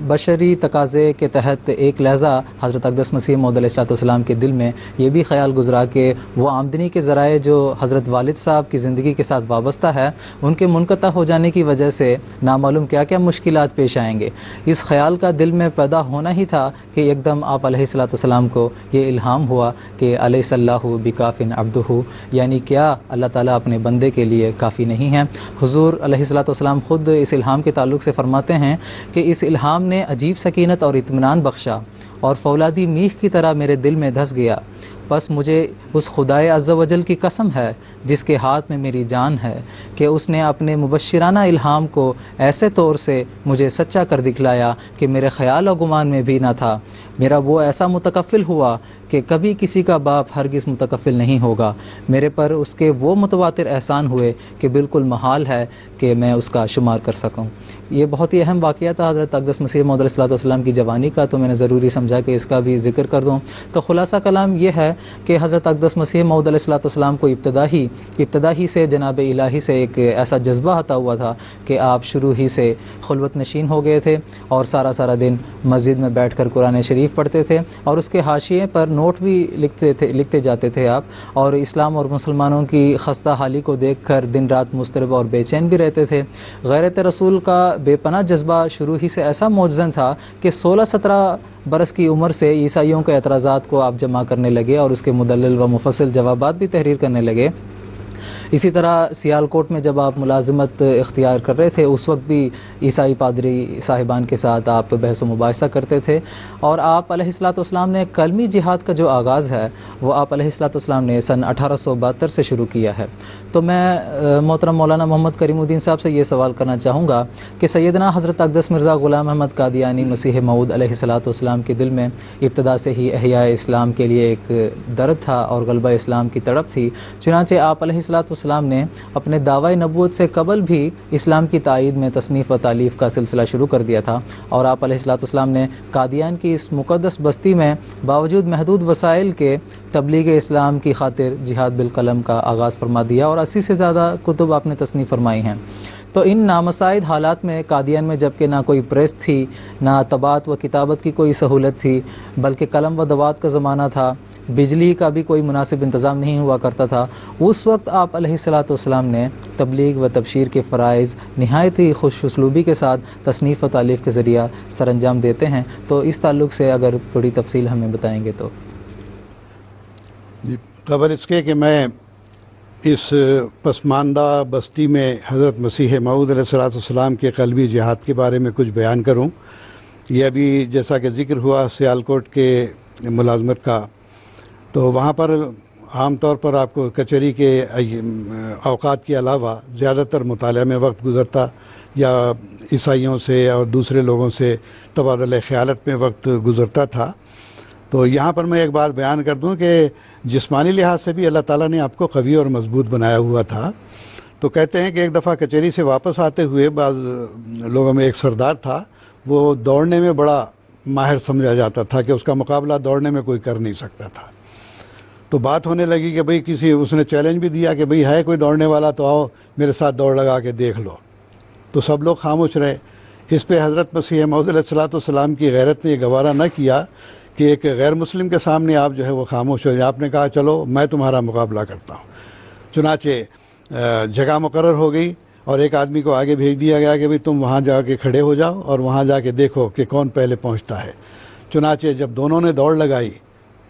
بشری تقاضے کے تحت ایک لحظہ حضرت اقدس مسیح موعود علیہ الصلوۃ والسلام کے دل میں یہ بھی خیال گزرا کہ وہ آمدنی کے ذرائع جو حضرت والد صاحب کی زندگی کے ساتھ وابستہ ہے، ان کے منقطع ہو جانے کی وجہ سے نامعلوم کیا کیا مشکلات پیش آئیں گے۔ اس خیال کا دل میں پیدا ہونا ہی تھا کہ ایک دم آپ علیہ الصلوۃ والسلام کو یہ الہام ہوا کہ الیس اللہ بکاف عبدہ، یعنی کیا اللہ تعالیٰ اپنے بندے کے لیے کافی نہیں ہے۔ حضور علیہ الصلوۃ والسلام خود اس الہام کے تعلق سے فرماتے ہیں کہ اس الہام نے عجیب سکینت اور اطمینان بخشا اور فولادی میخ کی طرح میرے دل میں دھس گیا۔ بس مجھے اس خدائے عز و جل کی قسم ہے جس کے ہاتھ میں میری جان ہے کہ اس نے اپنے مبشرانہ الہام کو ایسے طور سے مجھے سچا کر دکھلایا کہ میرے خیال و گمان میں بھی نہ تھا۔ میرا وہ ایسا متکفل ہوا کہ کبھی کسی کا باپ ہرگز متکفل نہیں ہوگا۔ میرے پر اس کے وہ متواتر احسان ہوئے کہ بالکل محال ہے کہ میں اس کا شمار کر سکوں۔ یہ بہت ہی اہم واقعہ تھا حضرت اقدس مسیح موعود علیہ الصلوۃ والسلام کی جوانی کا، تو میں نے ضروری سمجھا کہ اس کا بھی ذکر کر دوں۔ تو خلاصہ کلام یہ ہے کہ حضرت اقدس مسیح موعود علیہ الصلوۃ والسلام کو ابتدا ہی سے جناب الہی سے ایک ایسا جذبہ عطا ہوا تھا کہ آپ شروع ہی سے خلوت نشین ہو گئے تھے اور سارا دن مسجد میں بیٹھ کر قرآن شریف پڑھتے تھے، اور اس کے حاشیے پر نوٹ بھی لکھتے جاتے تھے آپ، اور اسلام اور مسلمانوں کی خستہ حالی کو دیکھ کر دن رات مضطرب اور بے چین بھی رہتے تھے۔ غیرت رسول کا بے پناہ جذبہ شروع ہی سے ایسا موجزن تھا کہ 16-17 برس کی عمر سے عیسائیوں کے اعتراضات کو آپ جمع کرنے لگے اور اس کے مدلل و مفصل جوابات بھی تحریر کرنے لگے۔ اسی طرح سیالکوٹ میں جب آپ ملازمت اختیار کر رہے تھے، اس وقت بھی عیسائی پادری صاحبان کے ساتھ آپ بحث و مباحثہ کرتے تھے، اور آپ علیہ الصلوۃ والسلام نے کلمی جہاد کا جو آغاز ہے وہ آپ علیہ الصلوۃ والسلام نے سن 1872 سے شروع کیا ہے۔ تو میں محترم مولانا محمد کریم الدین صاحب سے یہ سوال کرنا چاہوں گا کہ سیدنا حضرت اقدس مرزا غلام احمد قادیانی مسیح موعود علیہ الصلوۃ والسلام کے دل میں ابتدا سے ہی احیاء اسلام کے لیے ایک درد تھا اور غلبہ اسلام کی تڑپ تھی، چنانچہ آپ علیہ الصلوۃ والسلام نے اپنے دعوی نبوت سے قبل بھی اسلام کی تائید میں تصنیف و تالیف کا سلسلہ شروع کر دیا تھا، اور آپ علیہ الصلوۃ والسلام نے قادیان کی اس مقدس بستی میں باوجود محدود وسائل کے تبلیغ اسلام کی خاطر جہاد بالقلم کا آغاز فرما دیا، اور 80 سے زیادہ کتب آپ نے تصنیف فرمائی ہیں۔ تو ان نامساعد حالات میں قادیان میں جبکہ نہ کوئی پریس تھی، نہ طباعت و کتابت کی کوئی سہولت تھی، بلکہ قلم و دوات کا زمانہ تھا، بجلی کا بھی کوئی مناسب انتظام نہیں ہوا کرتا تھا، اس وقت آپ علیہ الصلوۃ والسلام نے تبلیغ و تبشیر کے فرائض نہایت ہی خوش اسلوبی کے ساتھ تصنیف و تالیف کے ذریعہ سر انجام دیتے ہیں۔ تو اس تعلق سے اگر تھوڑی تفصیل ہمیں بتائیں گے تو۔ قبل اس کے کہ میں اس پسماندہ بستی میں حضرت مسیح موعود علیہ الصلوۃ والسلام کے قلبی جہاد کے بارے میں کچھ بیان کروں، یہ ابھی جیسا کہ ذکر ہوا سیالکوٹ کے ملازمت کا، تو وہاں پر عام طور پر آپ کو کچہری کے اوقات کے علاوہ زیادہ تر مطالعہ میں وقت گزرتا، یا عیسائیوں سے اور دوسرے لوگوں سے تبادلہ خیالت میں وقت گزرتا تھا۔ تو یہاں پر میں ایک بات بیان کر دوں کہ جسمانی لحاظ سے بھی اللہ تعالیٰ نے آپ کو قوی اور مضبوط بنایا ہوا تھا۔ تو کہتے ہیں کہ ایک دفعہ کچہری سے واپس آتے ہوئے بعض لوگوں میں ایک سردار تھا، وہ دوڑنے میں بڑا ماہر سمجھا جاتا تھا کہ اس کا مقابلہ دوڑنے میں کوئی کر نہیں سکتا تھا۔ تو بات ہونے لگی کہ بھئی اس نے چیلنج بھی دیا کہ بھئی ہے کوئی دوڑنے والا تو آؤ میرے ساتھ دوڑ لگا کے دیکھ لو۔ تو سب لوگ خاموش رہے۔ اس پہ حضرت مسیح موعود علیہ الصلوۃ والسلام کی غیرت نے یہ گوارا نہ کیا کہ ایک غیر مسلم کے سامنے آپ جو ہے وہ خاموش ہو جائیں۔ آپ نے کہا چلو میں تمہارا مقابلہ کرتا ہوں۔ چنانچہ جگہ مقرر ہو گئی اور ایک آدمی کو آگے بھیج دیا گیا کہ بھئی تم وہاں جا کے کھڑے ہو جاؤ اور وہاں جا کے دیکھو کہ کون پہلے پہنچتا ہے۔ چنانچہ جب دونوں نے دوڑ لگائی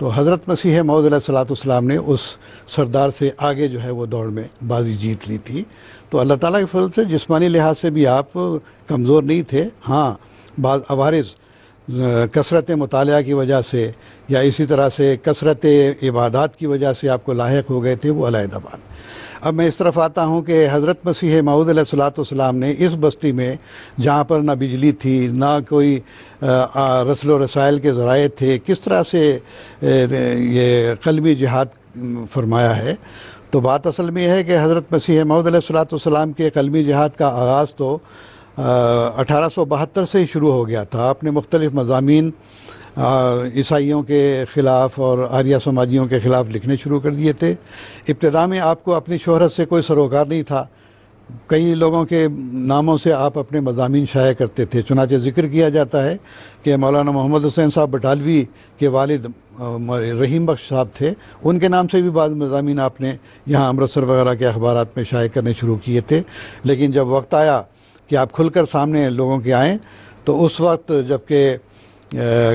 تو حضرت مسیح موعود علیہ الصلوۃ والسلام نے اس سردار سے آگے جو ہے وہ دوڑ میں بازی جیت لی تھی۔ تو اللہ تعالیٰ کے فضل سے جسمانی لحاظ سے بھی آپ کمزور نہیں تھے۔ ہاں بعض عوارض کثرت مطالعہ کی وجہ سے یا اسی طرح سے کثرت عبادات کی وجہ سے آپ کو لاحق ہو گئے تھے، وہ علیحدہ بات۔ اب میں اس طرف آتا ہوں کہ حضرت مسیح موعود علیہ الصلوۃ والسلام نے اس بستی میں جہاں پر نہ بجلی تھی نہ کوئی رسل و رسائل کے ذرائع تھے کس طرح سے یہ قلبی جہاد فرمایا ہے. تو بات اصل میں یہ ہے کہ حضرت مسیح موعود علیہ الصلوۃ والسلام کے قلبی جہاد کا آغاز تو 1872 سے ہی شروع ہو گیا تھا. آپ نے مختلف مضامین عیسائیوں کے خلاف اور آریہ سماجیوں کے خلاف لکھنے شروع کر دیے تھے. ابتدا میں آپ کو اپنی شہرت سے کوئی سروکار نہیں تھا. کئی لوگوں کے ناموں سے آپ اپنے مضامین شائع کرتے تھے. چنانچہ ذکر کیا جاتا ہے کہ مولانا محمد حسین صاحب بٹالوی کے والد رحیم بخش صاحب تھے, ان کے نام سے بھی بعض مضامین آپ نے یہاں امرتسر وغیرہ کے اخبارات میں شائع کرنے شروع کیے تھے. لیکن جب وقت آیا کہ آپ کھل کر سامنے لوگوں کے آئیں تو اس وقت جب کہ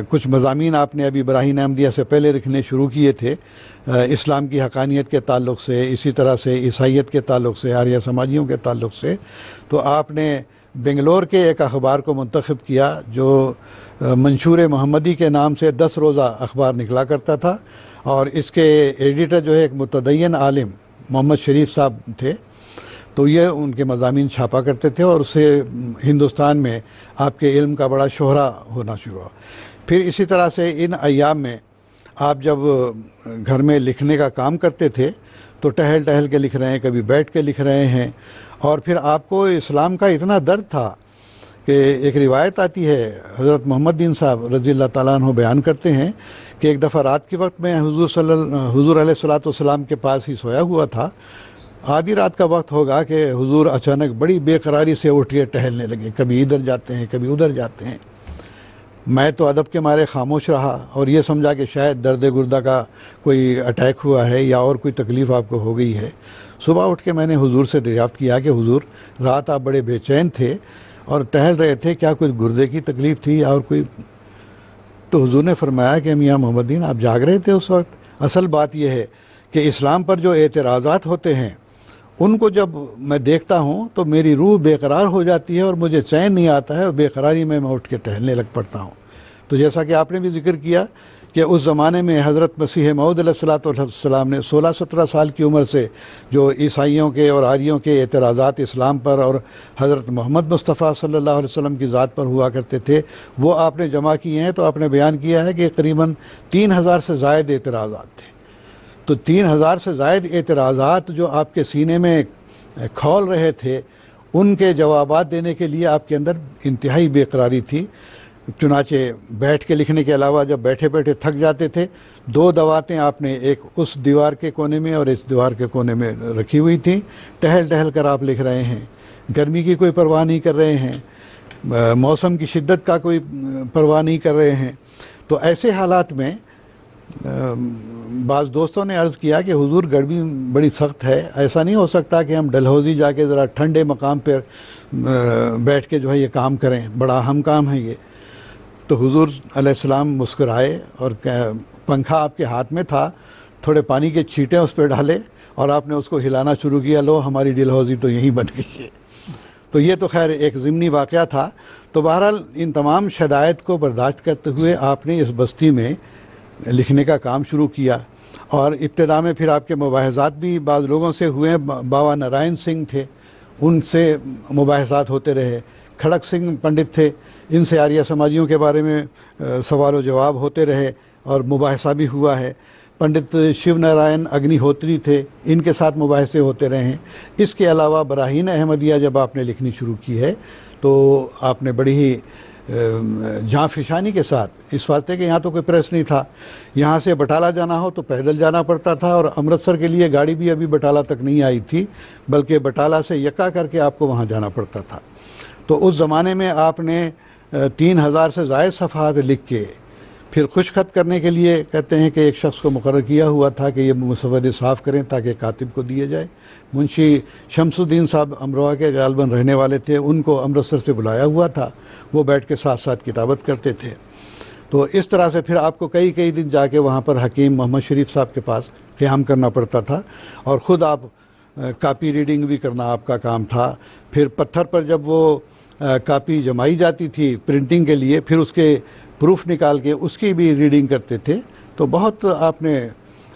کچھ مضامین آپ نے ابھی براہین احمدیہ سے پہلے لکھنے شروع کیے تھے اسلام کی حقانیت کے تعلق سے, اسی طرح سے عیسائیت کے تعلق سے, آریہ سماجیوں کے تعلق سے, تو آپ نے بنگلور کے ایک اخبار کو منتخب کیا جو منشور محمدی کے نام سے 10 روزہ اخبار نکلا کرتا تھا, اور اس کے ایڈیٹر جو ہے ایک متدین عالم محمد شریف صاحب تھے. تو یہ ان کے مضامین چھاپا کرتے تھے اور اسے ہندوستان میں آپ کے علم کا بڑا شہرہ ہونا شروع ہوا. پھر اسی طرح سے ان ایام میں آپ جب گھر میں لکھنے کا کام کرتے تھے تو ٹہل ٹہل کے لکھ رہے ہیں, کبھی بیٹھ کے لکھ رہے ہیں, اور پھر آپ کو اسلام کا اتنا درد تھا کہ ایک روایت آتی ہے, حضرت محمد دین صاحب رضی اللہ تعالیٰ عنہ بیان کرتے ہیں کہ ایک دفعہ رات کے وقت میں حضور علیہ الصلوۃ والسلام کے پاس ہی سویا ہوا تھا. آدھی رات کا وقت ہوگا کہ حضور اچانک بڑی بے قراری سے اٹھ کے ٹہلنے لگے, کبھی ادھر جاتے ہیں کبھی ادھر جاتے ہیں. میں تو ادب کے مارے خاموش رہا اور یہ سمجھا کہ شاید درد گردہ کا کوئی اٹیک ہوا ہے یا اور کوئی تکلیف آپ کو ہو گئی ہے. صبح اٹھ کے میں نے حضور سے دریافت کیا کہ حضور رات آپ بڑے بے چین تھے اور ٹہل رہے تھے, کیا کوئی گردے کی تکلیف تھی یا اور کوئی؟ تو حضور نے فرمایا کہ میاں محمد دین آپ جاگ رہے تھے اس وقت. اصل بات یہ ہے کہ اسلام پر جو اعتراضات ہوتے ہیں ان کو جب میں دیکھتا ہوں تو میری روح بے قرار ہو جاتی ہے اور مجھے چین نہیں آتا ہے, اور بے قراری میں اٹھ کے ٹہلنے لگ پڑتا ہوں. تو جیسا کہ آپ نے بھی ذکر کیا کہ اس زمانے میں حضرت مسیح موعود علیہ الصلوۃ والسلام نے 16-17 سال کی عمر سے جو عیسائیوں کے اور آریوں کے اعتراضات اسلام پر اور حضرت محمد مصطفیٰ صلی اللہ علیہ وسلم کی ذات پر ہوا کرتے تھے وہ آپ نے جمع کیے ہیں. تو آپ نے بیان کیا ہے کہ قریباً 3000 سے زائد اعتراضات تھے. تو 3000 سے زائد اعتراضات جو آپ کے سینے میں کھول رہے تھے ان کے جوابات دینے کے لیے آپ کے اندر انتہائی بے قراری تھی. چنانچہ بیٹھ کے لکھنے کے علاوہ جب بیٹھے بیٹھے تھک جاتے تھے 2 دواتیں آپ نے ایک اس دیوار کے کونے میں اور اس دیوار کے کونے میں رکھی ہوئی تھیں. ٹہل ٹہل کر آپ لکھ رہے ہیں, گرمی کی کوئی پرواہ نہیں کر رہے ہیں, موسم کی شدت کا کوئی پرواہ نہیں کر رہے ہیں. تو ایسے حالات میں بعض دوستوں نے عرض کیا کہ حضور گرمی بڑی سخت ہے, ایسا نہیں ہو سکتا کہ ہم ڈلہوزی جا کے ذرا ٹھنڈے مقام پر بیٹھ کے جو ہے یہ کام کریں, بڑا اہم کام ہے یہ. تو حضور علیہ السلام مسکرائے اور پنکھا آپ کے ہاتھ میں تھا, تھوڑے پانی کے چھینٹے اس پہ ڈالے اور آپ نے اس کو ہلانا شروع کیا, لو ہماری ڈلہوزی تو یہیں بن گئی ہے. تو یہ تو خیر ایک ضمنی واقعہ تھا. تو بہرحال ان تمام شدائد کو برداشت کرتے ہوئے آپ نے اس بستی میں لکھنے کا کام شروع کیا, اور ابتدا میں پھر آپ کے مباحثات بھی بعض لوگوں سے ہوئے. بابا نارائن سنگھ تھے, ان سے مباحثات ہوتے رہے. کھڑک سنگھ پنڈت تھے, ان سے آریہ سماجیوں کے بارے میں سوال و جواب ہوتے رہے اور مباحثہ بھی ہوا ہے. پنڈت شیو نارائن اگنی ہوتری تھے, ان کے ساتھ مباحثے ہوتے رہے ہیں. اس کے علاوہ براہین احمدیہ جب آپ نے لکھنی شروع کی ہے تو آپ نے بڑی ہی جاں فشانی کے ساتھ, اس واسطے کہ یہاں تو کوئی پریس نہیں تھا, یہاں سے بٹالہ جانا ہو تو پیدل جانا پڑتا تھا, اور امرتسر کے لیے گاڑی بھی ابھی بٹالہ تک نہیں آئی تھی, بلکہ بٹالہ سے یکا کر کے آپ کو وہاں جانا پڑتا تھا. تو اس زمانے میں آپ نے 3000 سے زائد صفحات لکھ کے پھر خوش خط کرنے کے لیے کہتے ہیں کہ ایک شخص کو مقرر کیا ہوا تھا کہ یہ مسودے صاف کریں تاکہ کاتب کو دیے جائے. منشی شمس الدین صاحب امروہہ کے غالباً رہنے والے تھے, ان کو امرتسر سے بلایا ہوا تھا, وہ بیٹھ کے ساتھ ساتھ کتابت کرتے تھے. تو اس طرح سے پھر آپ کو کئی دن جا کے وہاں پر حکیم محمد شریف صاحب کے پاس قیام کرنا پڑتا تھا, اور خود آپ کاپی ریڈنگ بھی کرنا آپ کا کام تھا. پھر پتھر پر جب وہ کاپی جمائی جاتی تھی پرنٹنگ کے لیے, پھر اس کے پروف نکال کے اس کی بھی ریڈنگ کرتے تھے. تو بہت آپ نے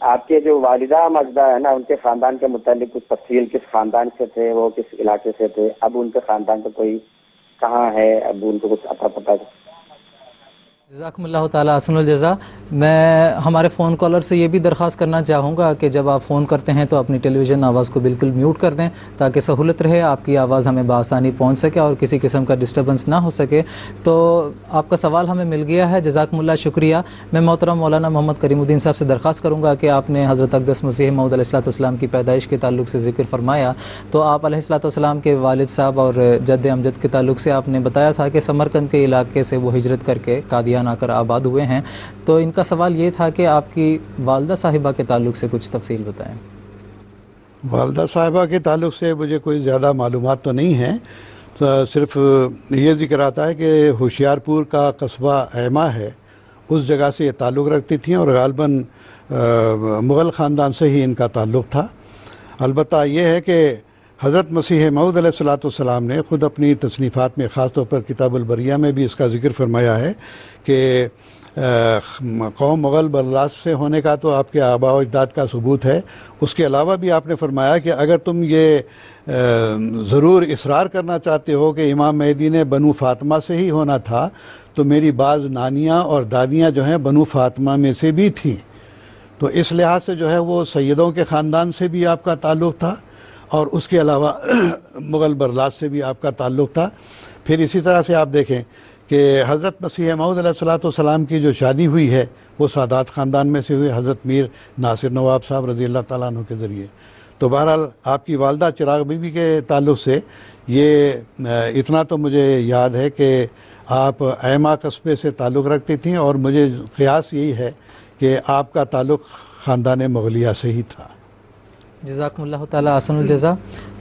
آپ کے جو والدہ ماجدہ ہے نا، ان کے خاندان کے متعلق کچھ تفصیل، کس خاندان سے تھے وہ، کس علاقے سے تھے، اب ان کے خاندان کا کوئی کہاں ہے، اب ان کو کچھ پتہ جزاکم اللہ تعالیٰ احسن الجزا۔ میں ہمارے فون کالر سے یہ بھی درخواست کرنا چاہوں گا کہ جب آپ فون کرتے ہیں تو اپنی ٹیلی ویژن آواز کو بالکل میوٹ کر دیں تاکہ سہولت رہے، آپ کی آواز ہمیں بآسانی پہنچ سکے اور کسی قسم کا ڈسٹربنس نہ ہو سکے۔ تو آپ کا سوال ہمیں مل گیا ہے، جزاکم اللہ شکریہ۔ میں محترم مولانا محمد کریم الدین صاحب سے درخواست کروں گا کہ آپ نے حضرت اقدس مسیح موعود علیہ السلام کی پیدائش کے تعلق سے ذکر فرمایا، تو آپ علیہ السلام کے والد صاحب اور جد امجد کے تعلق سے آپ نے بتایا تھا کہ سمرقند کے علاقے سے وہ ہجرت کر کے قادیان آ کر آباد ہوئے ہیں، تو ان کا سوال یہ تھا کہ آپ کی والدہ صاحبہ کے تعلق سے کچھ تفصیل بتائیں۔ والدہ صاحبہ کے تعلق سے مجھے کوئی زیادہ معلومات تو نہیں ہیں، تو صرف یہ ذکر آتا ہے کہ ہوشیار پور کا قصبہ ایما ہے، اس جگہ سے یہ تعلق رکھتی تھیں اور غالباً مغل خاندان سے ہی ان کا تعلق تھا۔ البتہ یہ ہے کہ حضرت مسیح موعود علیہ السلام نے خود اپنی تصنیفات میں، خاص طور پر کتاب البریہ میں بھی اس کا ذکر فرمایا ہے کہ قوم مغل برلاس سے ہونے کا تو آپ کے آباء و اجداد کا ثبوت ہے۔ اس کے علاوہ بھی آپ نے فرمایا کہ اگر تم یہ ضرور اصرار کرنا چاہتے ہو کہ امام مہدی نے بنو فاطمہ سے ہی ہونا تھا، تو میری بعض نانیاں اور دادیاں جو ہیں بنو فاطمہ میں سے بھی تھیں، تو اس لحاظ سے جو ہے وہ سیدوں کے خاندان سے بھی آپ کا تعلق تھا اور اس کے علاوہ مغل برلاس سے بھی آپ کا تعلق تھا۔ پھر اسی طرح سے آپ دیکھیں کہ حضرت مسیح موعود علیہ السلام کی جو شادی ہوئی ہے وہ سادات خاندان میں سے ہوئی، حضرت میر ناصر نواب صاحب رضی اللہ تعالیٰ عنہ کے ذریعے۔ تو بہرحال آپ کی والدہ چراغ بی بی کے تعلق سے یہ اتنا تو مجھے یاد ہے کہ آپ ایما قصبے سے تعلق رکھتی تھیں، اور مجھے قیاس یہی ہے کہ آپ کا تعلق خاندان مغلیہ سے ہی تھا۔ جزاکم اللہ تعالیٰ احسن الجزا۔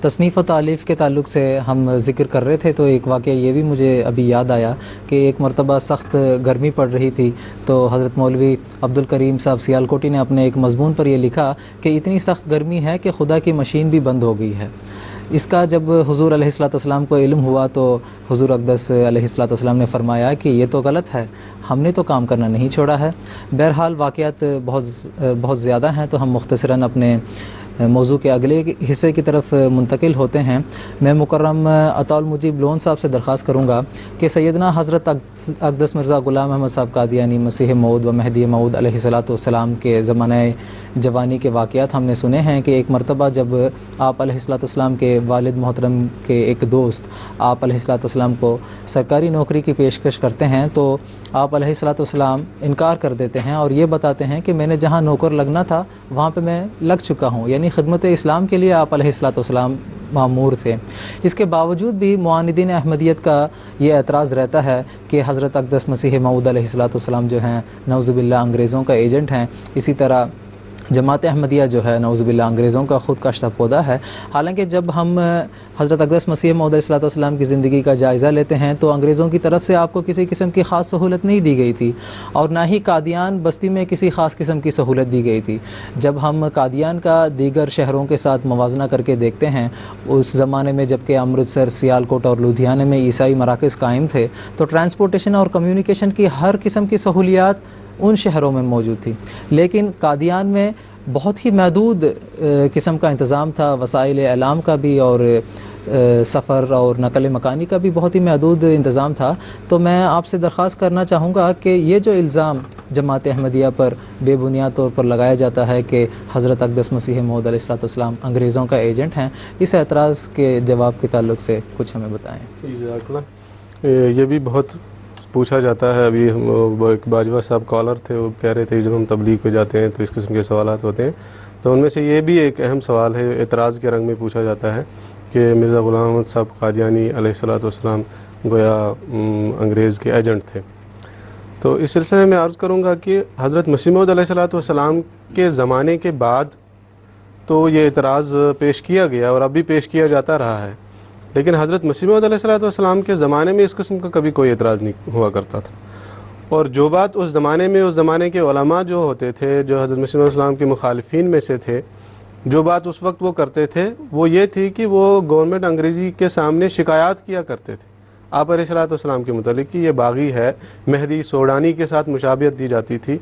تصنیف و تالیف کے تعلق سے ہم ذکر کر رہے تھے تو ایک واقعہ یہ بھی مجھے ابھی یاد آیا کہ ایک مرتبہ سخت گرمی پڑ رہی تھی، تو حضرت مولوی عبدالکریم صاحب سیالکوٹی نے اپنے ایک مضمون پر یہ لکھا کہ اتنی سخت گرمی ہے کہ خدا کی مشین بھی بند ہو گئی ہے۔ اس کا جب حضور علیہ السلام کو علم ہوا تو حضور اقدس علیہ السلام نے فرمایا کہ یہ تو غلط ہے، ہم نے تو کام کرنا نہیں چھوڑا ہے۔ بہرحال واقعات بہت زیادہ ہیں، تو ہم مختصراً اپنے موضوع کے اگلے حصے کی طرف منتقل ہوتے ہیں۔ میں مکرم عطا المجیب لون صاحب سے درخواست کروں گا کہ سیدنا حضرت اقدس مرزا غلام احمد صاحب قادیانی مسیح موعود و مہدی موعود علیہ السلام کے زمانہ جوانی کے واقعات ہم نے سنے ہیں کہ ایک مرتبہ جب آپ علیہ السلام کے والد محترم کے ایک دوست آپ علیہ السلام کو سرکاری نوکری کی پیشکش کرتے ہیں، تو آپ علیہ السلام انکار کر دیتے ہیں اور یہ بتاتے ہیں کہ میں نے جہاں نوکر لگنا تھا وہاں پہ میں لگ چکا ہوں، یعنی خدمت اسلام کے لیے آپ علیہ السلام معمور تھے۔ اس کے باوجود بھی معاندین احمدیت کا یہ اعتراض رہتا ہے کہ حضرت اقدس مسیح موعود علیہ السلام جو ہیں نعوذ باللہ انگریزوں کا ایجنٹ ہیں، اسی طرح جماعت احمدیہ جو ہے نعوذ باللہ انگریزوں کا خود کاشتہ پودا ہے۔ حالانکہ جب ہم حضرت اقدس مسیح موعود علیہ السلام کی زندگی کا جائزہ لیتے ہیں تو انگریزوں کی طرف سے آپ کو کسی قسم کی خاص سہولت نہیں دی گئی تھی، اور نہ ہی قادیان بستی میں کسی خاص قسم کی سہولت دی گئی تھی۔ جب ہم قادیان کا دیگر شہروں کے ساتھ موازنہ کر کے دیکھتے ہیں، اس زمانے میں جبکہ امرتسر، سیالکوٹ اور لدھیانے میں عیسائی مراکز قائم تھے، تو ٹرانسپورٹیشن اور کمیونیکیشن کی ہر قسم کی سہولیات ان شہروں میں موجود تھی، لیکن قادیان میں بہت ہی محدود قسم کا انتظام تھا، وسائل اعلام کا بھی اور سفر اور نقل مکانی کا بھی بہت ہی محدود انتظام تھا۔ تو میں آپ سے درخواست کرنا چاہوں گا کہ یہ جو الزام جماعت احمدیہ پر بے بنیاد طور پر لگایا جاتا ہے کہ حضرت اقدس مسیح موعود علیہ السلام انگریزوں کا ایجنٹ ہیں، اس اعتراض کے جواب کے تعلق سے کچھ ہمیں بتائیں۔ یہ بھی بہت پوچھا جاتا ہے۔ ابھی ایک باجوہ صاحب کالر تھے، وہ کہہ رہے تھے جب ہم تبلیغ پہ جاتے ہیں تو اس قسم کے سوالات ہوتے ہیں، تو ان میں سے یہ بھی ایک اہم سوال ہے، اعتراض کے رنگ میں پوچھا جاتا ہے کہ مرزا غلام احمد صاحب قادیانی علیہ السلام گویا انگریز کے ایجنٹ تھے۔ تو اس سلسلے میں عرض کروں گا کہ حضرت مسیح موعود علیہ السلام کے زمانے کے بعد تو یہ اعتراض پیش کیا گیا اور اب بھی پیش کیا جاتا رہا ہے، لیکن حضرت مسیح موعود علیہ السلام کے زمانے میں اس قسم کا کبھی کوئی اعتراض نہیں ہوا کرتا تھا، اور جو بات اس زمانے میں اس زمانے کے علماء جو ہوتے تھے، جو حضرت مسیح علیہ السلام کے مخالفین میں سے تھے، جو بات اس وقت وہ کرتے تھے وہ یہ تھی کہ وہ گورنمنٹ انگریزی کے سامنے شکایات کیا کرتے تھے آپ علیہ السلام کے متعلق کہ یہ باغی ہے، مہدی سوڈانی کے ساتھ مشابہت دی جاتی تھی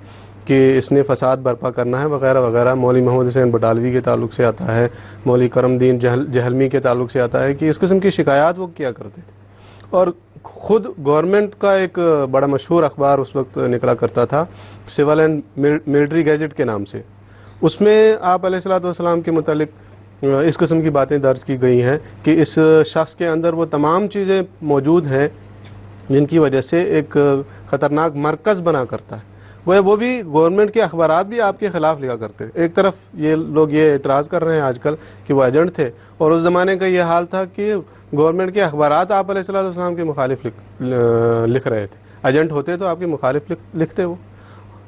کہ اس نے فساد برپا کرنا ہے وغیرہ وغیرہ. مولوی محمد حسین بٹالوی کے تعلق سے آتا ہے, مولوی کرم دین جہلمی کے تعلق سے آتا ہے کہ اس قسم کی شکایات وہ کیا کرتے تھے. اور خود گورنمنٹ کا ایک بڑا مشہور اخبار اس وقت نکلا کرتا تھا سول اینڈ ملٹری گیجٹ کے نام سے. اس میں آپ علیہ الصلوۃ والسلام کے متعلق اس قسم کی باتیں درج کی گئی ہیں کہ اس شخص کے اندر وہ تمام چیزیں موجود ہیں جن کی وجہ سے ایک خطرناک مرکز بنا کرتا ہے. گویا وہ بھی گورنمنٹ کے اخبارات بھی آپ کے خلاف لکھا کرتے. ایک طرف یہ لوگ یہ اعتراض کر رہے ہیں آج کل کہ وہ ایجنٹ تھے, اور اس زمانے کا یہ حال تھا کہ گورنمنٹ کے اخبارات آپ علیہ الصلوۃ والسلام کے مخالف لکھ رہے تھے. ایجنٹ ہوتے تو آپ کے مخالف لکھتے وہ.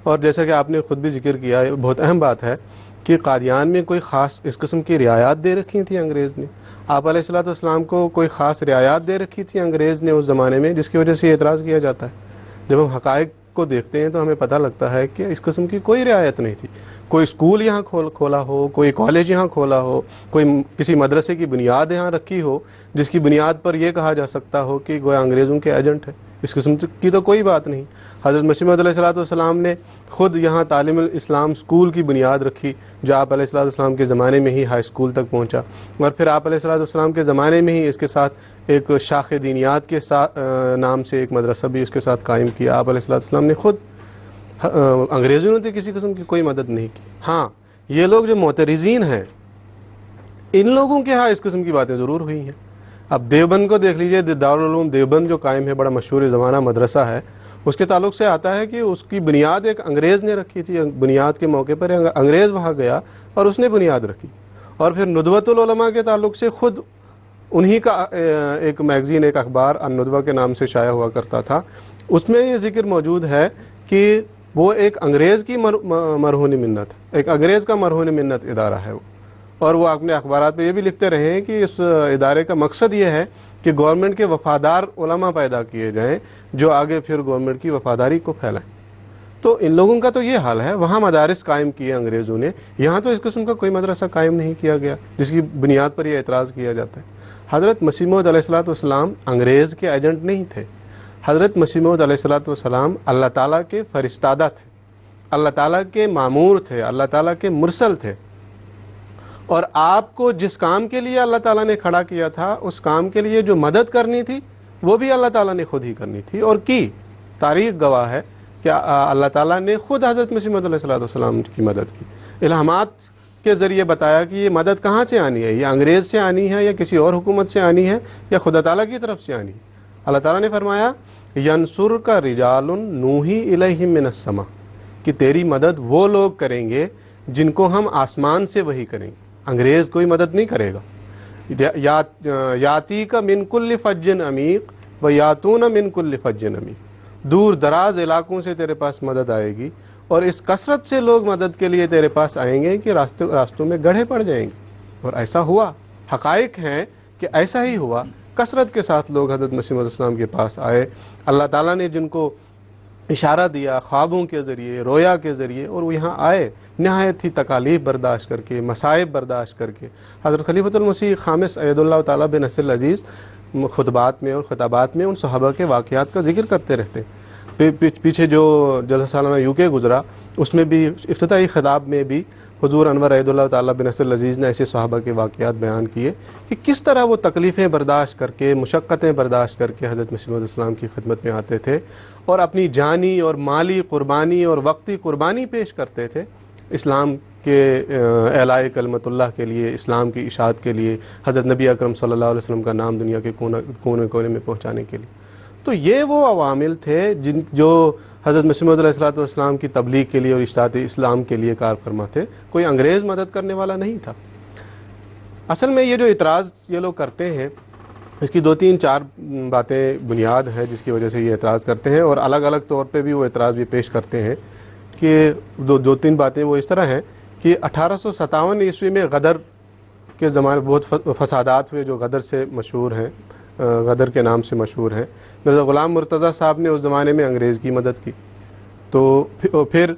اور جیسا کہ آپ نے خود بھی ذکر کیا, بہت اہم بات ہے کہ قادیان میں کوئی خاص اس قسم کی رعایات دے رکھی تھیں انگریز نے. آپ علیہ الصلوۃ والسلام کو کوئی خاص رعایات دے رکھی تھی انگریز نے اس زمانے میں, جس کی وجہ سے یہ اعتراض کیا جاتا ہے. جب ہم حقائق کو دیکھتے ہیں تو ہمیں پتہ لگتا ہے کہ اس قسم کی کوئی رعایت نہیں تھی. کوئی اسکول یہاں کھولا ہو, کوئی کالج یہاں کھولا ہو, کوئی کسی مدرسے کی بنیاد یہاں رکھی ہو جس کی بنیاد پر یہ کہا جا سکتا ہو کہ گویا انگریزوں کے ایجنٹ ہے, اس قسم کی تو کوئی بات نہیں. حضرت مسیح موعود علیہ الصلوۃ والسلام نے خود یہاں تعلیم الاسلام اسکول کی بنیاد رکھی, جو آپ علیہ الصلوۃ والسلام کے زمانے میں ہی ہائی اسکول تک پہنچا, اور پھر آپ علیہ الصلوۃ والسلام کے زمانے میں ہی اس کے ساتھ ایک شاخ دینیات کے نام سے ایک مدرسہ بھی اس کے ساتھ قائم کیا. آپ علیہ الصلوۃ والسلام نے خود, انگریزوں نے کسی قسم کی کوئی مدد نہیں کی. ہاں, یہ لوگ جو معترضین ہیں ان لوگوں کے ہاں اس قسم کی باتیں ضرور ہوئی ہیں. اب دیوبند کو دیکھ لیجئے, دارالعلوم دیوبند جو قائم ہے, بڑا مشہور زمانہ مدرسہ ہے, اس کے تعلق سے آتا ہے کہ اس کی بنیاد ایک انگریز نے رکھی تھی. بنیاد کے موقع پر انگریز وہاں گیا اور اس نے بنیاد رکھی. اور پھر ندوۃ العلماء کے تعلق سے خود انہی کا ایک میگزین, ایک اخبار الندوہ کے نام سے شائع ہوا کرتا تھا. اس میں یہ ذکر موجود ہے کہ وہ ایک انگریز کی مرہون منت, ایک انگریز کا مرہون منت ادارہ ہے وہ. اور وہ اپنے اخبارات میں یہ بھی لکھتے رہے ہیں کہ اس ادارے کا مقصد یہ ہے کہ گورنمنٹ کے وفادار علماء پیدا کیے جائیں جو آگے پھر گورنمنٹ کی وفاداری کو پھیلائیں. تو ان لوگوں کا تو یہ حال ہے. وہاں مدارس قائم کیے انگریزوں نے, یہاں تو اس قسم کا کوئی مدرسہ قائم نہیں کیا گیا جس کی بنیاد پر یہ اعتراض کیا جاتا ہے. حضرت مسیح موعود علیہ الصلوۃ والسلام انگریز کے ایجنٹ نہیں تھے. حضرت مسیح موعود علیہ الصلوۃ والسلام اللہ تعالیٰ کے فرستادہ تھے, اللہ تعالیٰ کے مامور تھے, اللہ تعالیٰ کے مرسل تھے. اور آپ کو جس کام کے لیے اللہ تعالیٰ نے کھڑا کیا تھا, اس کام کے لیے جو مدد کرنی تھی وہ بھی اللہ تعالیٰ نے خود ہی کرنی تھی, اور کی. تاریخ گواہ ہے کہ اللہ تعالیٰ نے خود حضرت مسیح موعود علیہ الصلوۃ والسلام کی مدد کی. الہامات کے ذریعے بتایا کہ یہ مدد کہاں سے آنی ہے, یہ انگریز سے آنی ہے یا کسی اور حکومت سے آنی ہے یا خدا تعالیٰ کی طرف سے آنی ہے. اللہ تعالیٰ نے فرمایا ینصر کا رجال نوحی الیہم من السماء, کہ تیری مدد وہ لوگ کریں گے جن کو ہم آسمان سے وحی کریں گے. انگریز کوئی مدد نہیں کرے گا. یاتی کا من کل فج عمیق و یاتون من کل فج عمیق, دور دراز علاقوں سے تیرے پاس مدد آئے گی, اور اس کثرت سے لوگ مدد کے لیے تیرے پاس آئیں گے کہ راستوں میں گڑھے پڑ جائیں گے. اور ایسا ہوا, حقائق ہیں کہ ایسا ہی ہوا. کثرت کے ساتھ لوگ حضرت مسیح موعود السلام کے پاس آئے. اللہ تعالیٰ نے جن کو اشارہ دیا خوابوں کے ذریعے, رویا کے ذریعے, اور وہ یہاں آئے نہایت ہی تکالیف برداشت کر کے, مصائب برداشت کر کے. حضرت خلیفۃ المسیح خامس اید اللہ تعالیٰ بن نصر العزیز خطبات میں اور خطابات میں ان صحابہ کے واقعات کا ذکر کرتے رہتے. پیچھے جو جلسہ سالانہ UK گزرا, اس میں بھی افتتاحی خطاب میں بھی حضور انور عید اللہ تعالیٰ بن نصر العزیز نے ایسے صحابہ کے واقعات بیان کیے کہ کس طرح وہ تکلیفیں برداشت کر کے, مشقتیں برداشت کر کے حضرت مسیح موعود السلام کی خدمت میں آتے تھے, اور اپنی جانی اور مالی قربانی اور وقتی قربانی پیش کرتے تھے اسلام کے اعلاء کلمت اللہ کے لیے, اسلام کی اشاعت کے لیے, حضرت نبی اکرم صلی اللہ علیہ وسلم کا نام دنیا کے کونے کونے میں پہنچانے کے لیے. تو یہ وہ عوامل تھے جو حضرت مسیح موعود علیہ الصلوۃ والسلام کی تبلیغ کے لیے اور اشاعت اسلام کے لیے کار فرما تھے. کوئی انگریز مدد کرنے والا نہیں تھا. اصل میں یہ جو اعتراض یہ لوگ کرتے ہیں, اس کی 2-3-4 باتیں بنیاد ہے جس کی وجہ سے یہ اعتراض کرتے ہیں, اور الگ الگ طور پہ بھی وہ اعتراض بھی پیش کرتے ہیں. کہ 2-3 باتیں وہ اس طرح ہیں کہ 1857 عیسوی میں غدر کے زمانے بہت فسادات ہوئے جو غدر سے مشہور ہیں, غدر کے نام سے مشہور ہیں. مرزا غلام مرتضیٰ صاحب نے اس زمانے میں انگریز کی مدد کی, تو پھر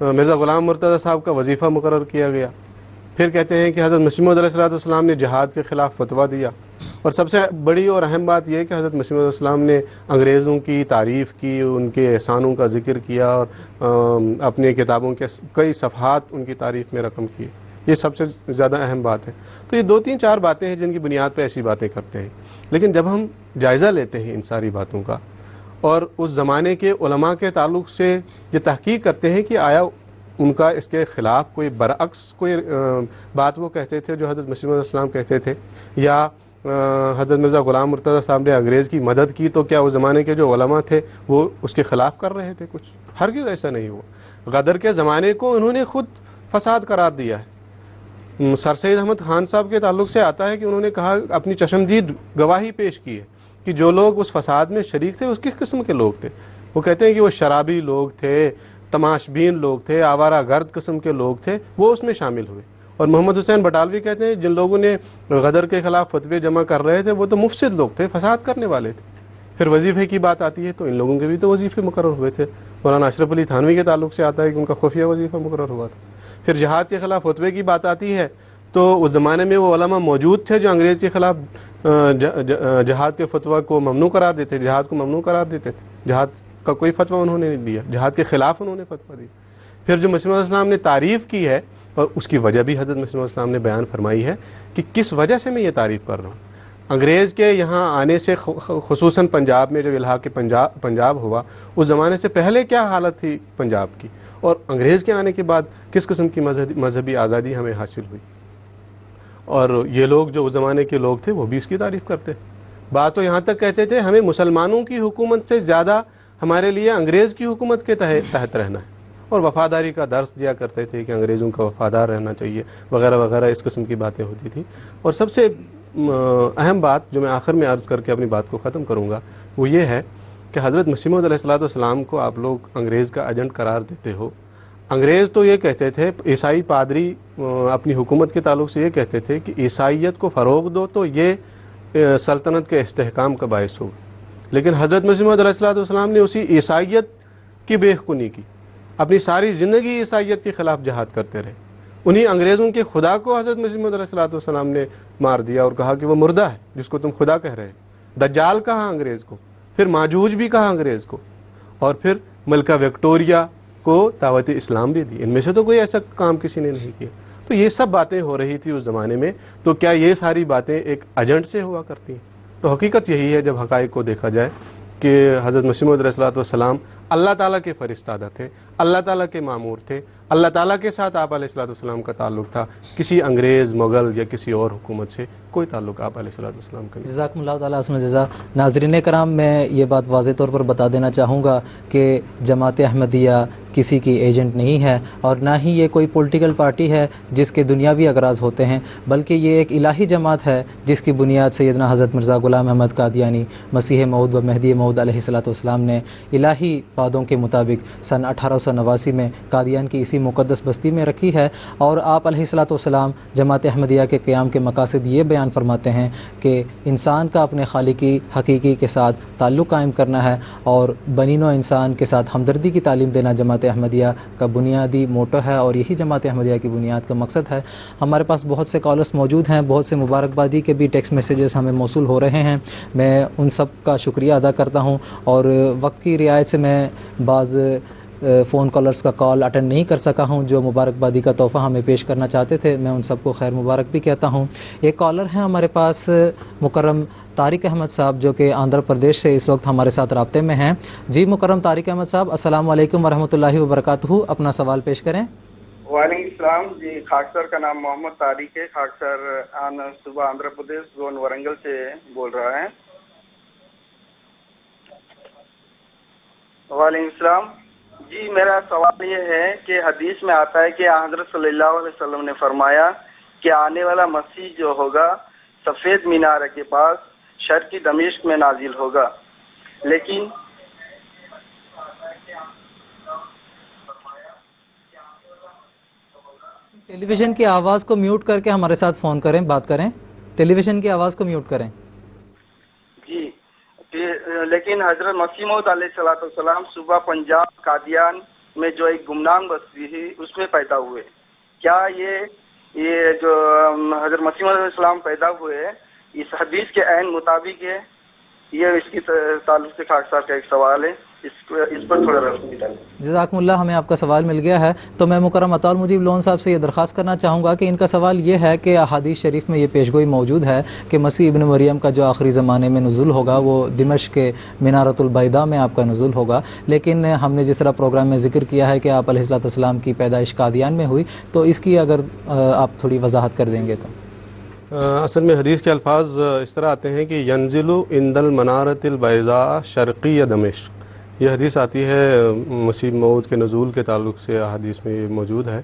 مرزا غلام مرتضیٰ صاحب کا وظیفہ مقرر کیا گیا. پھر کہتے ہیں کہ حضرت مسیح موعود علیہ الصلوۃ والسلام نے جہاد کے خلاف فتویٰ دیا, اور سب سے بڑی اور اہم بات یہ ہے کہ حضرت مسیح علیہ السلام نے انگریزوں کی تعریف کی، ان کے احسانوں کا ذکر کیا، اور اپنی کتابوں کے کئی صفحات ان کی تعریف میں رقم کیے. یہ سب سے زیادہ اہم بات ہے. تو یہ 2-3-4 باتیں ہیں جن کی بنیاد پہ ایسی باتیں کرتے ہیں. لیکن جب ہم جائزہ لیتے ہیں ان ساری باتوں کا اور اس زمانے کے علماء کے تعلق سے یہ تحقیق کرتے ہیں کہ آیا ان کا اس کے خلاف کوئی برعکس کوئی بات وہ کہتے تھے جو حضرت مسیح علیہ السلام کہتے تھے، یا حضرت مرزا غلام مرتضیٰ صاحب نے انگریز کی مدد کی تو کیا اس زمانے کے جو علماء تھے وہ اس کے خلاف کر رہے تھے کچھ؟ ہرگز ایسا نہیں ہوا. غدر کے زمانے کو انہوں نے خود فساد قرار دیا ہے. سر سید احمد خان صاحب کے تعلق سے آتا ہے کہ انہوں نے کہا، اپنی چشمدید گواہی پیش کی ہے کہ جو لوگ اس فساد میں شریک تھے اس کس قسم کے لوگ تھے. وہ کہتے ہیں کہ وہ شرابی لوگ تھے، تماش بین لوگ تھے، آوارہ گرد قسم کے لوگ تھے، وہ اس میں شامل ہوئے. اور محمد حسین بٹالوی کہتے ہیں جن لوگوں نے غدر کے خلاف فتوے جمع کر رہے تھے وہ تو مفسد لوگ تھے، فساد کرنے والے تھے. پھر وظیفے کی بات آتی ہے تو ان لوگوں کے بھی تو وظیفے مقرر ہوئے تھے. مولانا اشرف علی تھانوی کے تعلق سے آتا ہے کہ ان کا خفیہ وظیفہ مقرر ہوا تھا. پھر جہاد کے خلاف فتوے کی بات آتی ہے تو اس زمانے میں وہ علماء موجود تھے جو انگریز کے خلاف جہاد کے فتویٰ کو ممنوع قرار دیتے، جہاد کو ممنوع قرار دیتے تھے. جہاد کا کوئی فتویٰ انہوں نے نہیں دیا، جہاد کے خلاف انہوں نے فتویٰ دیا. پھر جو مسیح علیہ السلام نے تعریف کی ہے، اور اس کی وجہ بھی حضرت مسیح علیہ السلام نے بیان فرمائی ہے کہ کس وجہ سے میں یہ تعریف کر رہا ہوں. انگریز کے یہاں آنے سے خصوصاً پنجاب میں جب الحاق پنجاب ہوا، اس زمانے سے پہلے کیا حالت تھی پنجاب کی، اور انگریز کے آنے کے بعد کس قسم کی مذہبی آزادی ہمیں حاصل ہوئی. اور یہ لوگ جو اس زمانے کے لوگ تھے وہ بھی اس کی تعریف کرتے. بعض تو یہاں تک کہتے تھے ہمیں مسلمانوں کی حکومت سے زیادہ ہمارے لیے انگریز کی حکومت کے تحت رہنا ہے، اور وفاداری کا درس دیا کرتے تھے کہ انگریزوں کا وفادار رہنا چاہیے وغیرہ وغیرہ، اس قسم کی باتیں ہوتی تھیں. اور سب سے اہم بات جو میں آخر میں عرض کر کے اپنی بات کو ختم کروں گا وہ یہ ہے کہ حضرت مسیح موعود علیہ السلام کو آپ لوگ انگریز کا ایجنٹ قرار دیتے ہو. انگریز تو یہ کہتے تھے، عیسائی پادری اپنی حکومت کے تعلق سے یہ کہتے تھے کہ عیسائیت کو فروغ دو تو یہ سلطنت کے استحکام کا باعث ہوگا. لیکن حضرت مسیح موعود علیہ السلام نے اسی عیسائیت کی بے خونی کی، اپنی ساری زندگی عیسائیت کے خلاف جہاد کرتے رہے. انہی انگریزوں کے خدا کو حضرت مسیح موعود علیہ السلام نے مار دیا اور کہا کہ وہ مردہ ہے جس کو تم خدا کہہ رہے. دجال کہا انگریز کو، پھر ماجوج بھی کہا انگریز کو، اور پھر ملکہ وکٹوریہ کو دعوت اسلام بھی دی. ان میں سے تو کوئی ایسا کام کسی نے نہیں کیا. تو یہ سب باتیں ہو رہی تھی اس زمانے میں. تو کیا یہ ساری باتیں ایک ایجنٹ سے ہوا کرتی ہیں؟ تو حقیقت یہی ہے جب حقائق کو دیکھا جائے کہ حضرت مسیح موعود علیہ السلام اللہ تعالیٰ کے فرستادہ تھے، اللہ تعالیٰ کے مامور تھے، اللہ تعالیٰ کے ساتھ آپ علیہ السلام کا تعلق تھا. کسی انگریز، مغل یا کسی اور حکومت سے کوئی تعلق آپ علیہ السلام کا نہیں. جزاکم اللہ تعالیٰ حسن جزا. ناظرین کرام، میں یہ بات واضح طور پر بتا دینا چاہوں گا کہ جماعت احمدیہ کسی کی ایجنٹ نہیں ہے، اور نہ ہی یہ کوئی پولیٹیکل پارٹی ہے جس کے دنیاوی اغراض ہوتے ہیں، بلکہ یہ ایک الہی جماعت ہے جس کی بنیاد سیدنا حضرت مرزا غلام احمد قادیانی مسیح موعود و مہدی موعود علیہ السلام نے الہی وعدوں کے مطابق سن 1889 میں قادیان کی اسی مقدس بستی میں رکھی ہے. اور آپ علیہ السلام جماعت احمدیہ کے قیام کے مقاصد یہ بیان فرماتے ہیں کہ انسان کا اپنے خالقی حقیقی کے ساتھ تعلق قائم کرنا ہے، اور بنی نوع انسان کے ساتھ ہمدردی کی تعلیم دینا جماعت احمدیہ کا بنیادی موٹو ہے، اور یہی جماعت احمدیہ کی بنیاد کا مقصد ہے. ہمارے پاس بہت سے کالرس موجود ہیں، بہت سے مبارکبادی کے بھی ٹیکسٹ میسیجز ہمیں موصول ہو رہے ہیں. میں ان سب کا شکریہ ادا کرتا ہوں، اور وقت کی رعایت سے میں بعض فون کالرز کا کال اٹینڈ نہیں کر سکا ہوں جو مبارکبادی کا تحفہ ہمیں پیش کرنا چاہتے تھے. میں ان سب کو خیر مبارک بھی کہتا ہوں. ایک کالر ہیں ہمارے پاس مکرم طارق احمد صاحب، جو کہ آندھرا پردیش سے اس وقت ہمارے ساتھ رابطے میں ہیں. جی مکرم طارق احمد صاحب، السلام علیکم ورحمۃ اللہ وبرکاتہ. اپنا سوال پیش کریں. وعلیکم السلام. جی خاکسر کا نام محمد طارق ہے. خاکسر صوبہ آندھرا پردیش، زون ورنگل سے بول رہا ہے. وعلیکم السلام. جی میرا سوال یہ ہے کہ حدیث میں آتا ہے کہ حضرت صلی اللہ علیہ وسلم نے فرمایا کہ آنے والا مسیح جو ہوگا سفید مینار کے پاس شرقی دمشق میں نازل ہوگا، لیکن ٹیلی ویژن کی آواز کو میوٹ کر کے ہمارے ساتھ فون کریں، بات کریں. ٹیلی ویژن کی آواز کو میوٹ کریں. جی لیکن حضرت مسیح موعود علیہ السلام صوبہ پنجاب قادیان میں جو ایک گمنام بستی ہے اس میں پیدا ہوئے. کیا یہ جو حضرت مسیح علیہ السلام پیدا ہوئے اس حدیث کے عین مطابق ہے؟ یہ اس کی تعلق سے خاک صاحب کا ایک سوال ہے، اس پر تھوڑا روشنی ڈالیں۔ جزاکم اللہ، ہمیں آپ کا سوال مل گیا ہے۔ تو میں مکرم عطا المجیب لون صاحب سے یہ درخواست کرنا چاہوں گا کہ ان کا سوال یہ ہے کہ احادیث شریف میں یہ پیشگوئی موجود ہے کہ مسیح ابن مریم کا جو آخری زمانے میں نزول ہوگا وہ دمشق کے منارۃ البیضاء میں آپ کا نزول ہوگا، لیکن ہم نے جس طرح پروگرام میں ذکر کیا ہے کہ آپ علیہ الصلوۃ والسلام کی پیدائش قادیان میں ہوئی، تو اس کی اگر آپ تھوڑی وضاحت کر دیں گے تو۔ اصل میں حدیث کے الفاظ اس طرح آتے ہیں کہ ینزل عند المنارۃ البیضاء شرقی دمشق، یہ حدیث آتی ہے مسیح موعود کے نزول کے تعلق سے احادیث میں یہ موجود ہے۔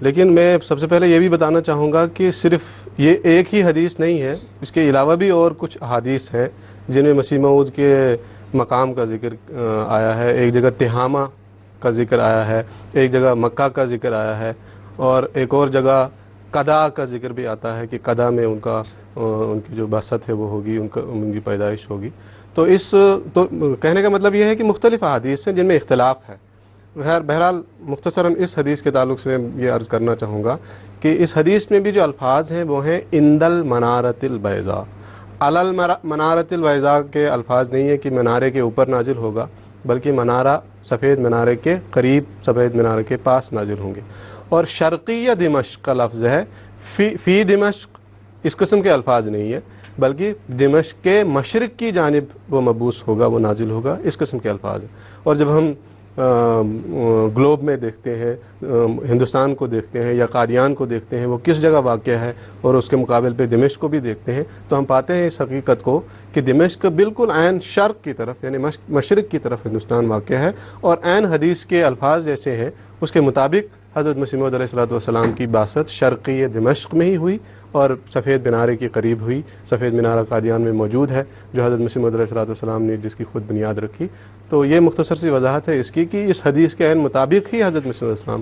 لیکن میں سب سے پہلے یہ بھی بتانا چاہوں گا کہ صرف یہ ایک ہی حدیث نہیں ہے، اس کے علاوہ بھی اور کچھ احادیث ہیں جن میں مسیح موعود کے مقام کا ذکر آیا ہے۔ ایک جگہ تہامہ کا ذکر آیا ہے، ایک جگہ مکہ کا ذکر آیا ہے، اور ایک اور جگہ قدا کا ذکر بھی آتا ہے کہ قدا میں ان کی جو بعثت ہے وہ ہوگی، ان کی پیدائش ہوگی۔ تو کہنے کا مطلب یہ ہے کہ مختلف احادیث ہیں جن میں اختلاف ہے۔ بہرحال مختصراً اس حدیث کے تعلق سے یہ عرض کرنا چاہوں گا کہ اس حدیث میں بھی جو الفاظ ہیں وہ ہیں عند المنارۃ البیضاء۔ علی المنارۃ البیضاء کے الفاظ نہیں ہے کہ منارے کے اوپر نازل ہوگا، بلکہ منارہ سفید منارے کے قریب، سفید منارے کے پاس نازل ہوں گے۔ اور شرقیہ دمشق کا لفظ ہے، فی دمشق اس قسم کے الفاظ نہیں ہے، بلکہ دمشق کے مشرق کی جانب وہ مبعوث ہوگا، وہ نازل ہوگا، اس قسم کے الفاظ ہیں۔ اور جب ہم گلوب میں دیکھتے ہیں، ہندوستان کو دیکھتے ہیں یا قادیان کو دیکھتے ہیں وہ کس جگہ واقع ہے، اور اس کے مقابل پہ دمشق کو بھی دیکھتے ہیں، تو ہم پاتے ہیں اس حقیقت کو کہ دمشق بالکل عین شرق کی طرف یعنی مشرق کی طرف ہندوستان واقع ہے، اور عین حدیث کے الفاظ جیسے ہیں اس کے مطابق حضرت مسیح موعود علیہ السلام کی بعثت شرقی دمشق میں ہی ہوئی اور سفید منارے کے قریب ہوئی۔ سفید منارہ قادیان میں موجود ہے جو حضرت مسیح موعود علیہ السلام نے جس کی خود بنیاد رکھی۔ تو یہ مختصر سی وضاحت ہے اس کی کہ اس حدیث کے عین مطابق ہی حضرت مسیح علیہ السلام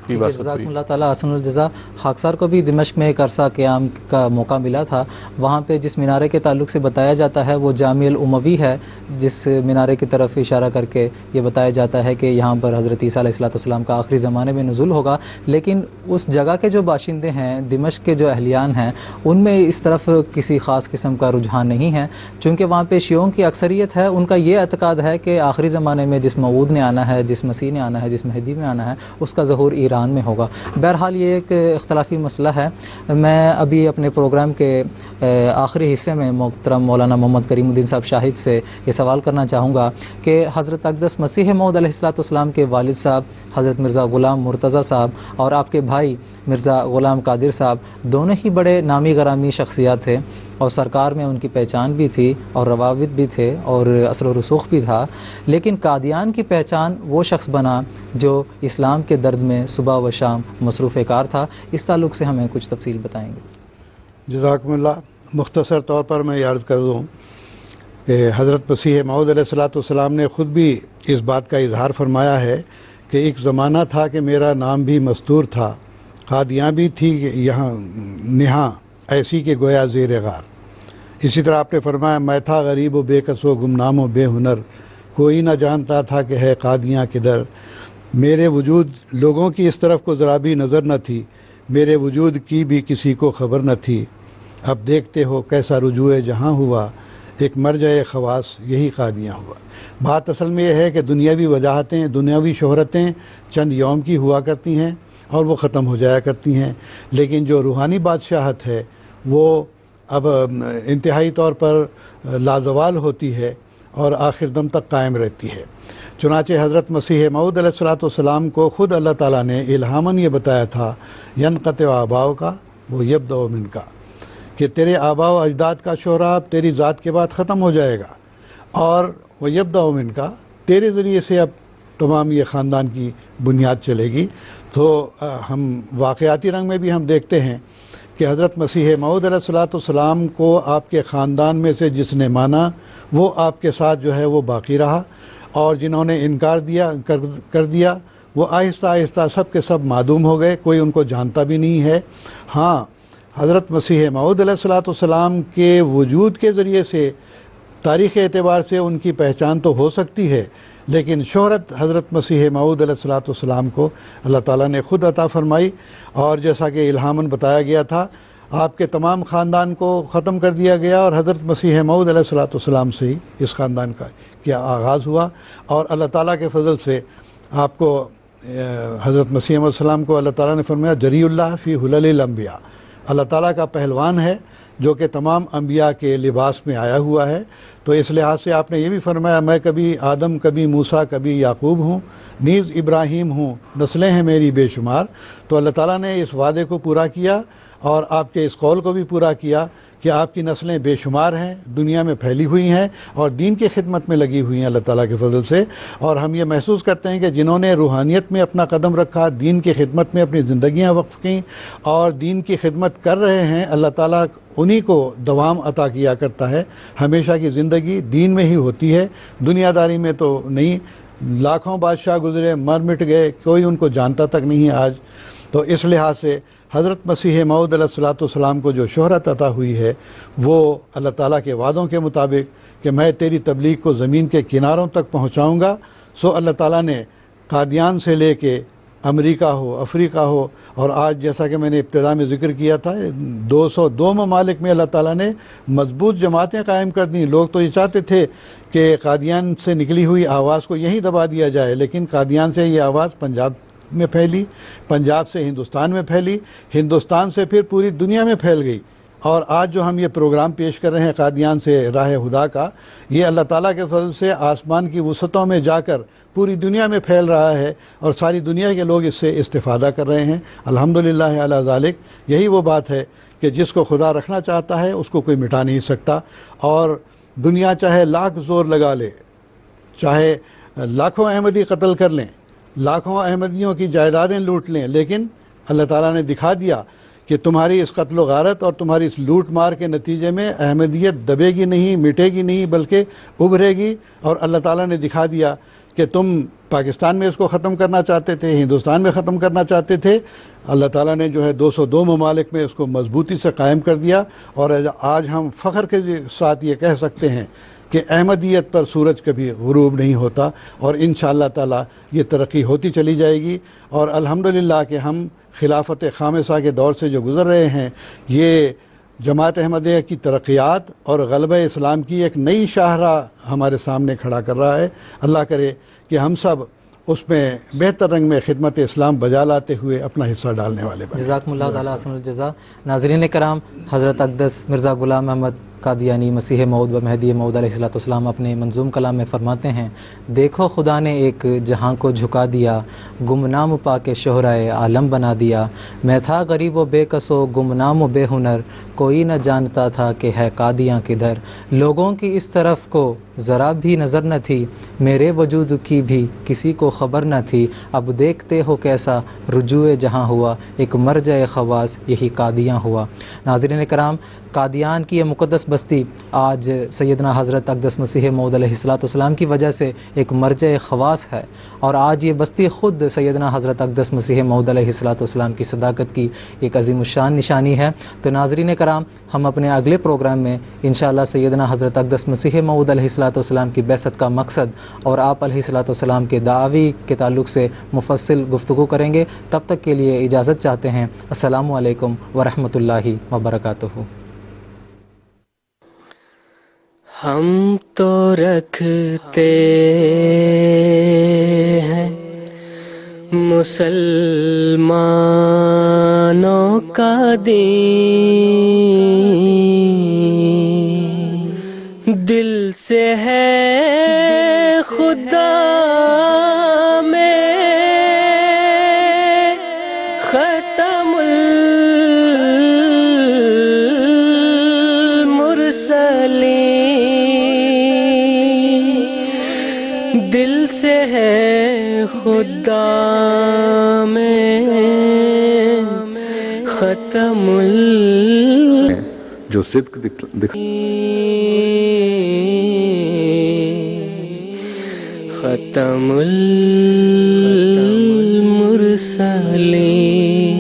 کی بعثت ہوئی۔ جزاکم اللہ تعالیٰ احسن الجزا۔ خاکسار کو بھی دمشق میں ایک عرصہ قیام کا موقع ملا تھا، وہاں پہ جس مینارے کے تعلق سے بتایا جاتا ہے وہ جامع الاموی ہے، جس مینارے کی طرف اشارہ کر کے یہ بتایا جاتا ہے کہ یہاں پر حضرت عیسیٰ علیہ السلام کا آخری زمانے میں نزول ہوگا۔ لیکن اس جگہ کے جو باشندے ہیں، دمشق کے جو اہلیان ہیں، ان میں اس طرف کسی خاص قسم کا رجحان نہیں ہے، چونکہ وہاں پہ شیعوں کی اکثریت ہے۔ ان کا یہ اعتقاد ہے کہ آخری زمانے میں جس موعود نے آنا ہے، جس مسیح نے آنا ہے، جس مہدی میں آنا ہے، اس کا ظہور ایران میں ہوگا۔ بہرحال یہ ایک اختلافی مسئلہ ہے۔ میں ابھی اپنے پروگرام کے آخری حصے میں محترم مولانا محمد کریم الدین صاحب شاہد سے یہ سوال کرنا چاہوں گا کہ حضرت اقدس مسیح موعود علیہ السلام کے والد صاحب حضرت مرزا غلام مرتضیٰ صاحب اور آپ کے بھائی مرزا غلام قادر صاحب دونوں ہی بڑے نامی غرامی شخصیات تھے، اور سرکار میں ان کی پہچان بھی تھی اور روابط بھی تھے اور اثر و رسوخ بھی تھا، لیکن قادیان کی پہچان وہ شخص بنا جو اسلام کے درد میں صبح و شام مصروف کار تھا۔ اس تعلق سے ہمیں کچھ تفصیل بتائیں گے؟ جزاکم اللہ۔ مختصر طور پر میں یہ عرض کر دوں کہ حضرت مسیح موعود علیہ السلام نے خود بھی اس بات کا اظہار فرمایا ہے کہ ایک زمانہ تھا کہ میرا نام بھی مستور تھا، قادیاں بھی تھی یہاں نہاں ایسی کہ گویا زیر غار۔ اسی طرح آپ نے فرمایا میں تھا غریب و بے کس و گمنام و بے ہنر، کوئی نہ جانتا تھا کہ ہے قادیاں کدھر۔ میرے وجود لوگوں کی اس طرف کو ذرا بھی نظر نہ تھی، میرے وجود کی بھی کسی کو خبر نہ تھی۔ اب دیکھتے ہو کیسا رجوع جہاں ہوا، ایک مرجع خواص یہی قادیاں ہوا۔ بات اصل میں یہ ہے کہ دنیاوی وجاہتیں، دنیاوی شہرتیں چند یوم کی ہوا کرتی ہیں اور وہ ختم ہو جایا کرتی ہیں، لیکن جو روحانی بادشاہت ہے وہ اب انتہائی طور پر لازوال ہوتی ہے اور آخر دم تک قائم رہتی ہے۔ چنانچہ حضرت مسیح موعود علیہ السلام کو خود اللہ تعالیٰ نے الہاماً یہ بتایا تھا ینقطع آباؤ کا وہ یبدأ من کا، کہ تیرے آباء و اجداد کا شہرہ تیری ذات کے بعد ختم ہو جائے گا، اور وہ یبدأ من کا تیرے ذریعے سے اب تمام یہ خاندان کی بنیاد چلے گی۔ تو ہم واقعاتی رنگ میں بھی ہم دیکھتے ہیں کہ حضرت مسیح موعود علیہ السلام کو آپ کے خاندان میں سے جس نے مانا وہ آپ کے ساتھ جو ہے وہ باقی رہا، اور جنہوں نے انکار کر دیا وہ آہستہ آہستہ سب کے سب معدوم ہو گئے، کوئی ان کو جانتا بھی نہیں ہے۔ ہاں، حضرت مسیح موعود علیہ السلام کے وجود کے ذریعے سے تاریخ اعتبار سے ان کی پہچان تو ہو سکتی ہے، لیکن شہرت حضرت مسیح موعود علیہ السلام کو اللہ تعالیٰ نے خود عطا فرمائی، اور جیسا کہ الہاماً بتایا گیا تھا آپ کے تمام خاندان کو ختم کر دیا گیا اور حضرت مسیح موعود علیہ الصلوۃ والسلام سے ہی اس خاندان کا آغاز ہوا، اور اللہ تعالیٰ کے فضل سے آپ کو حضرت مسیح علیہ السلام کو اللہ تعالیٰ نے فرمایا جری اللہ فی حلل الانبیاء، اللہ تعالیٰ کا پہلوان ہے جو کہ تمام انبیاء کے لباس میں آیا ہوا ہے۔ تو اس لحاظ سے آپ نے یہ بھی فرمایا میں کبھی آدم، کبھی موسیٰ، کبھی یعقوب ہوں، نیز ابراہیم ہوں، نسلیں ہیں میری بے شمار۔ تو اللہ تعالیٰ نے اس وعدے کو پورا کیا اور آپ کے اس قول کو بھی پورا کیا کہ آپ کی نسلیں بے شمار ہیں، دنیا میں پھیلی ہوئی ہیں اور دین کی خدمت میں لگی ہوئی ہیں اللہ تعالیٰ کے فضل سے۔ اور ہم یہ محسوس کرتے ہیں کہ جنہوں نے روحانیت میں اپنا قدم رکھا، دین کی خدمت میں اپنی زندگیاں وقف کیں اور دین کی خدمت کر رہے ہیں، اللہ تعالیٰ انہی کو دوام عطا کیا کرتا ہے۔ ہمیشہ کی زندگی دین میں ہی ہوتی ہے، دنیا داری میں تو نہیں۔ لاکھوں بادشاہ گزرے، مر مٹ گئے، کوئی ان کو جانتا تک نہیں آج۔ تو اس لحاظ سے حضرت مسیح موعود علیہ الصلوۃ والسلام کو جو شہرت عطا ہوئی ہے وہ اللہ تعالیٰ کے وعدوں کے مطابق کہ میں تیری تبلیغ کو زمین کے کناروں تک پہنچاؤں گا، سو اللہ تعالیٰ نے قادیان سے لے کے امریکہ ہو، افریقہ ہو، اور آج جیسا کہ میں نے ابتدا میں ذکر کیا تھا 202 ممالک میں اللہ تعالیٰ نے مضبوط جماعتیں قائم کر دیں۔ لوگ تو یہ چاہتے تھے کہ قادیان سے نکلی ہوئی آواز کو یہیں دبا دیا جائے، لیکن قادیان سے یہ آواز پنجاب میں پھیلی، پنجاب سے ہندوستان میں پھیلی، ہندوستان سے پھر پوری دنیا میں پھیل گئی۔ اور آج جو ہم یہ پروگرام پیش کر رہے ہیں قادیان سے راہ خدا کا، یہ اللہ تعالیٰ کے فضل سے آسمان کی وسعتوں میں جا کر پوری دنیا میں پھیل رہا ہے اور ساری دنیا کے لوگ اس سے استفادہ کر رہے ہیں۔ الحمدللہ علی ذالک، یہی وہ بات ہے کہ جس کو خدا رکھنا چاہتا ہے اس کو کوئی مٹا نہیں سکتا، اور دنیا چاہے لاکھ زور لگا لے، چاہے لاکھوں احمدی قتل کر لیں، لاکھوں احمدیوں کی جائیدادیں لوٹ لیں، لیکن اللہ تعالیٰ نے دکھا دیا کہ تمہاری اس قتل و غارت اور تمہاری اس لوٹ مار کے نتیجے میں احمدیت دبے گی نہیں، مٹے گی نہیں، بلکہ ابھرے گی۔ اور اللہ تعالیٰ نے دکھا دیا کہ تم پاکستان میں اس کو ختم کرنا چاہتے تھے، ہندوستان میں ختم کرنا چاہتے تھے، اللہ تعالیٰ نے جو ہے 202 ممالک میں اس کو مضبوطی سے قائم کر دیا۔ اور آج ہم فخر کے ساتھ یہ کہہ سکتے ہیں کہ احمدیت پر سورج کبھی غروب نہیں ہوتا، اور انشاءاللہ تعالیٰ یہ ترقی ہوتی چلی جائے گی۔ اور الحمدللہ کہ ہم خلافت خامسہ کے دور سے جو گزر رہے ہیں، یہ جماعت احمدیہ کی ترقیات اور غلبہ اسلام کی ایک نئی شاہراہ ہمارے سامنے کھڑا کر رہا ہے۔ اللہ کرے کہ ہم سب اس میں بہتر رنگ میں خدمت اسلام بجا لاتے ہوئے اپنا حصہ ڈالنے والے بنیں۔ جزاکم اللہ تعالیٰ احسن الجزا۔ ناظرین کرام، حضرت اقدس مرزا غلام احمد قادیانی مسیح موعود و مہدی موعود علیہ الصلوۃ والسلام اپنے منظوم کلام میں فرماتے ہیں، دیکھو خدا نے ایک جہاں کو جھکا دیا، گمنام پا کے شہرائے عالم بنا دیا۔ میں تھا غریب و بے کس و گمنام و بے ہنر، کوئی نہ جانتا تھا کہ ہے قادیاں کدھر۔ لوگوں کی اس طرف کو ذرا بھی نظر نہ تھی، میرے وجود کی بھی کسی کو خبر نہ تھی۔ اب دیکھتے ہو کیسا رجوع جہاں ہوا، ایک مرجع خواص یہی قادیاں ہوا۔ ناظرین کرام، قادیان کی یہ مقدس بستی آج سیدنا حضرت اقدس مسیح موعود علیہ الصلوۃ والسلام کی وجہ سے ایک مرجع خواص ہے، اور آج یہ بستی خود سیدنا حضرت اقدس مسیح موعود علیہ الصلوۃ والسلام کی صداقت کی ایک عظیم الشان نشانی ہے۔ تو ناظرین کرام، ہم اپنے اگلے پروگرام میں انشاءاللہ سیدنا حضرت اقدس مسیح موعود علیہ الصلوۃ والسلام کی بعثت کا مقصد اور آپ علیہ الصلوۃ والسلام کے دعوی کے تعلق سے مفصل گفتگو کریں گے۔ تب تک کے لیے اجازت چاہتے ہیں۔ السلام علیکم ورحمۃ اللہ وبرکاتہ۔ ہم تو رکھتے ہیں مسلمانوں کا دین، دل سے ہے خدا میں ختم دل سے ہے خدا میں ختم جو صدق ختم المرسلین۔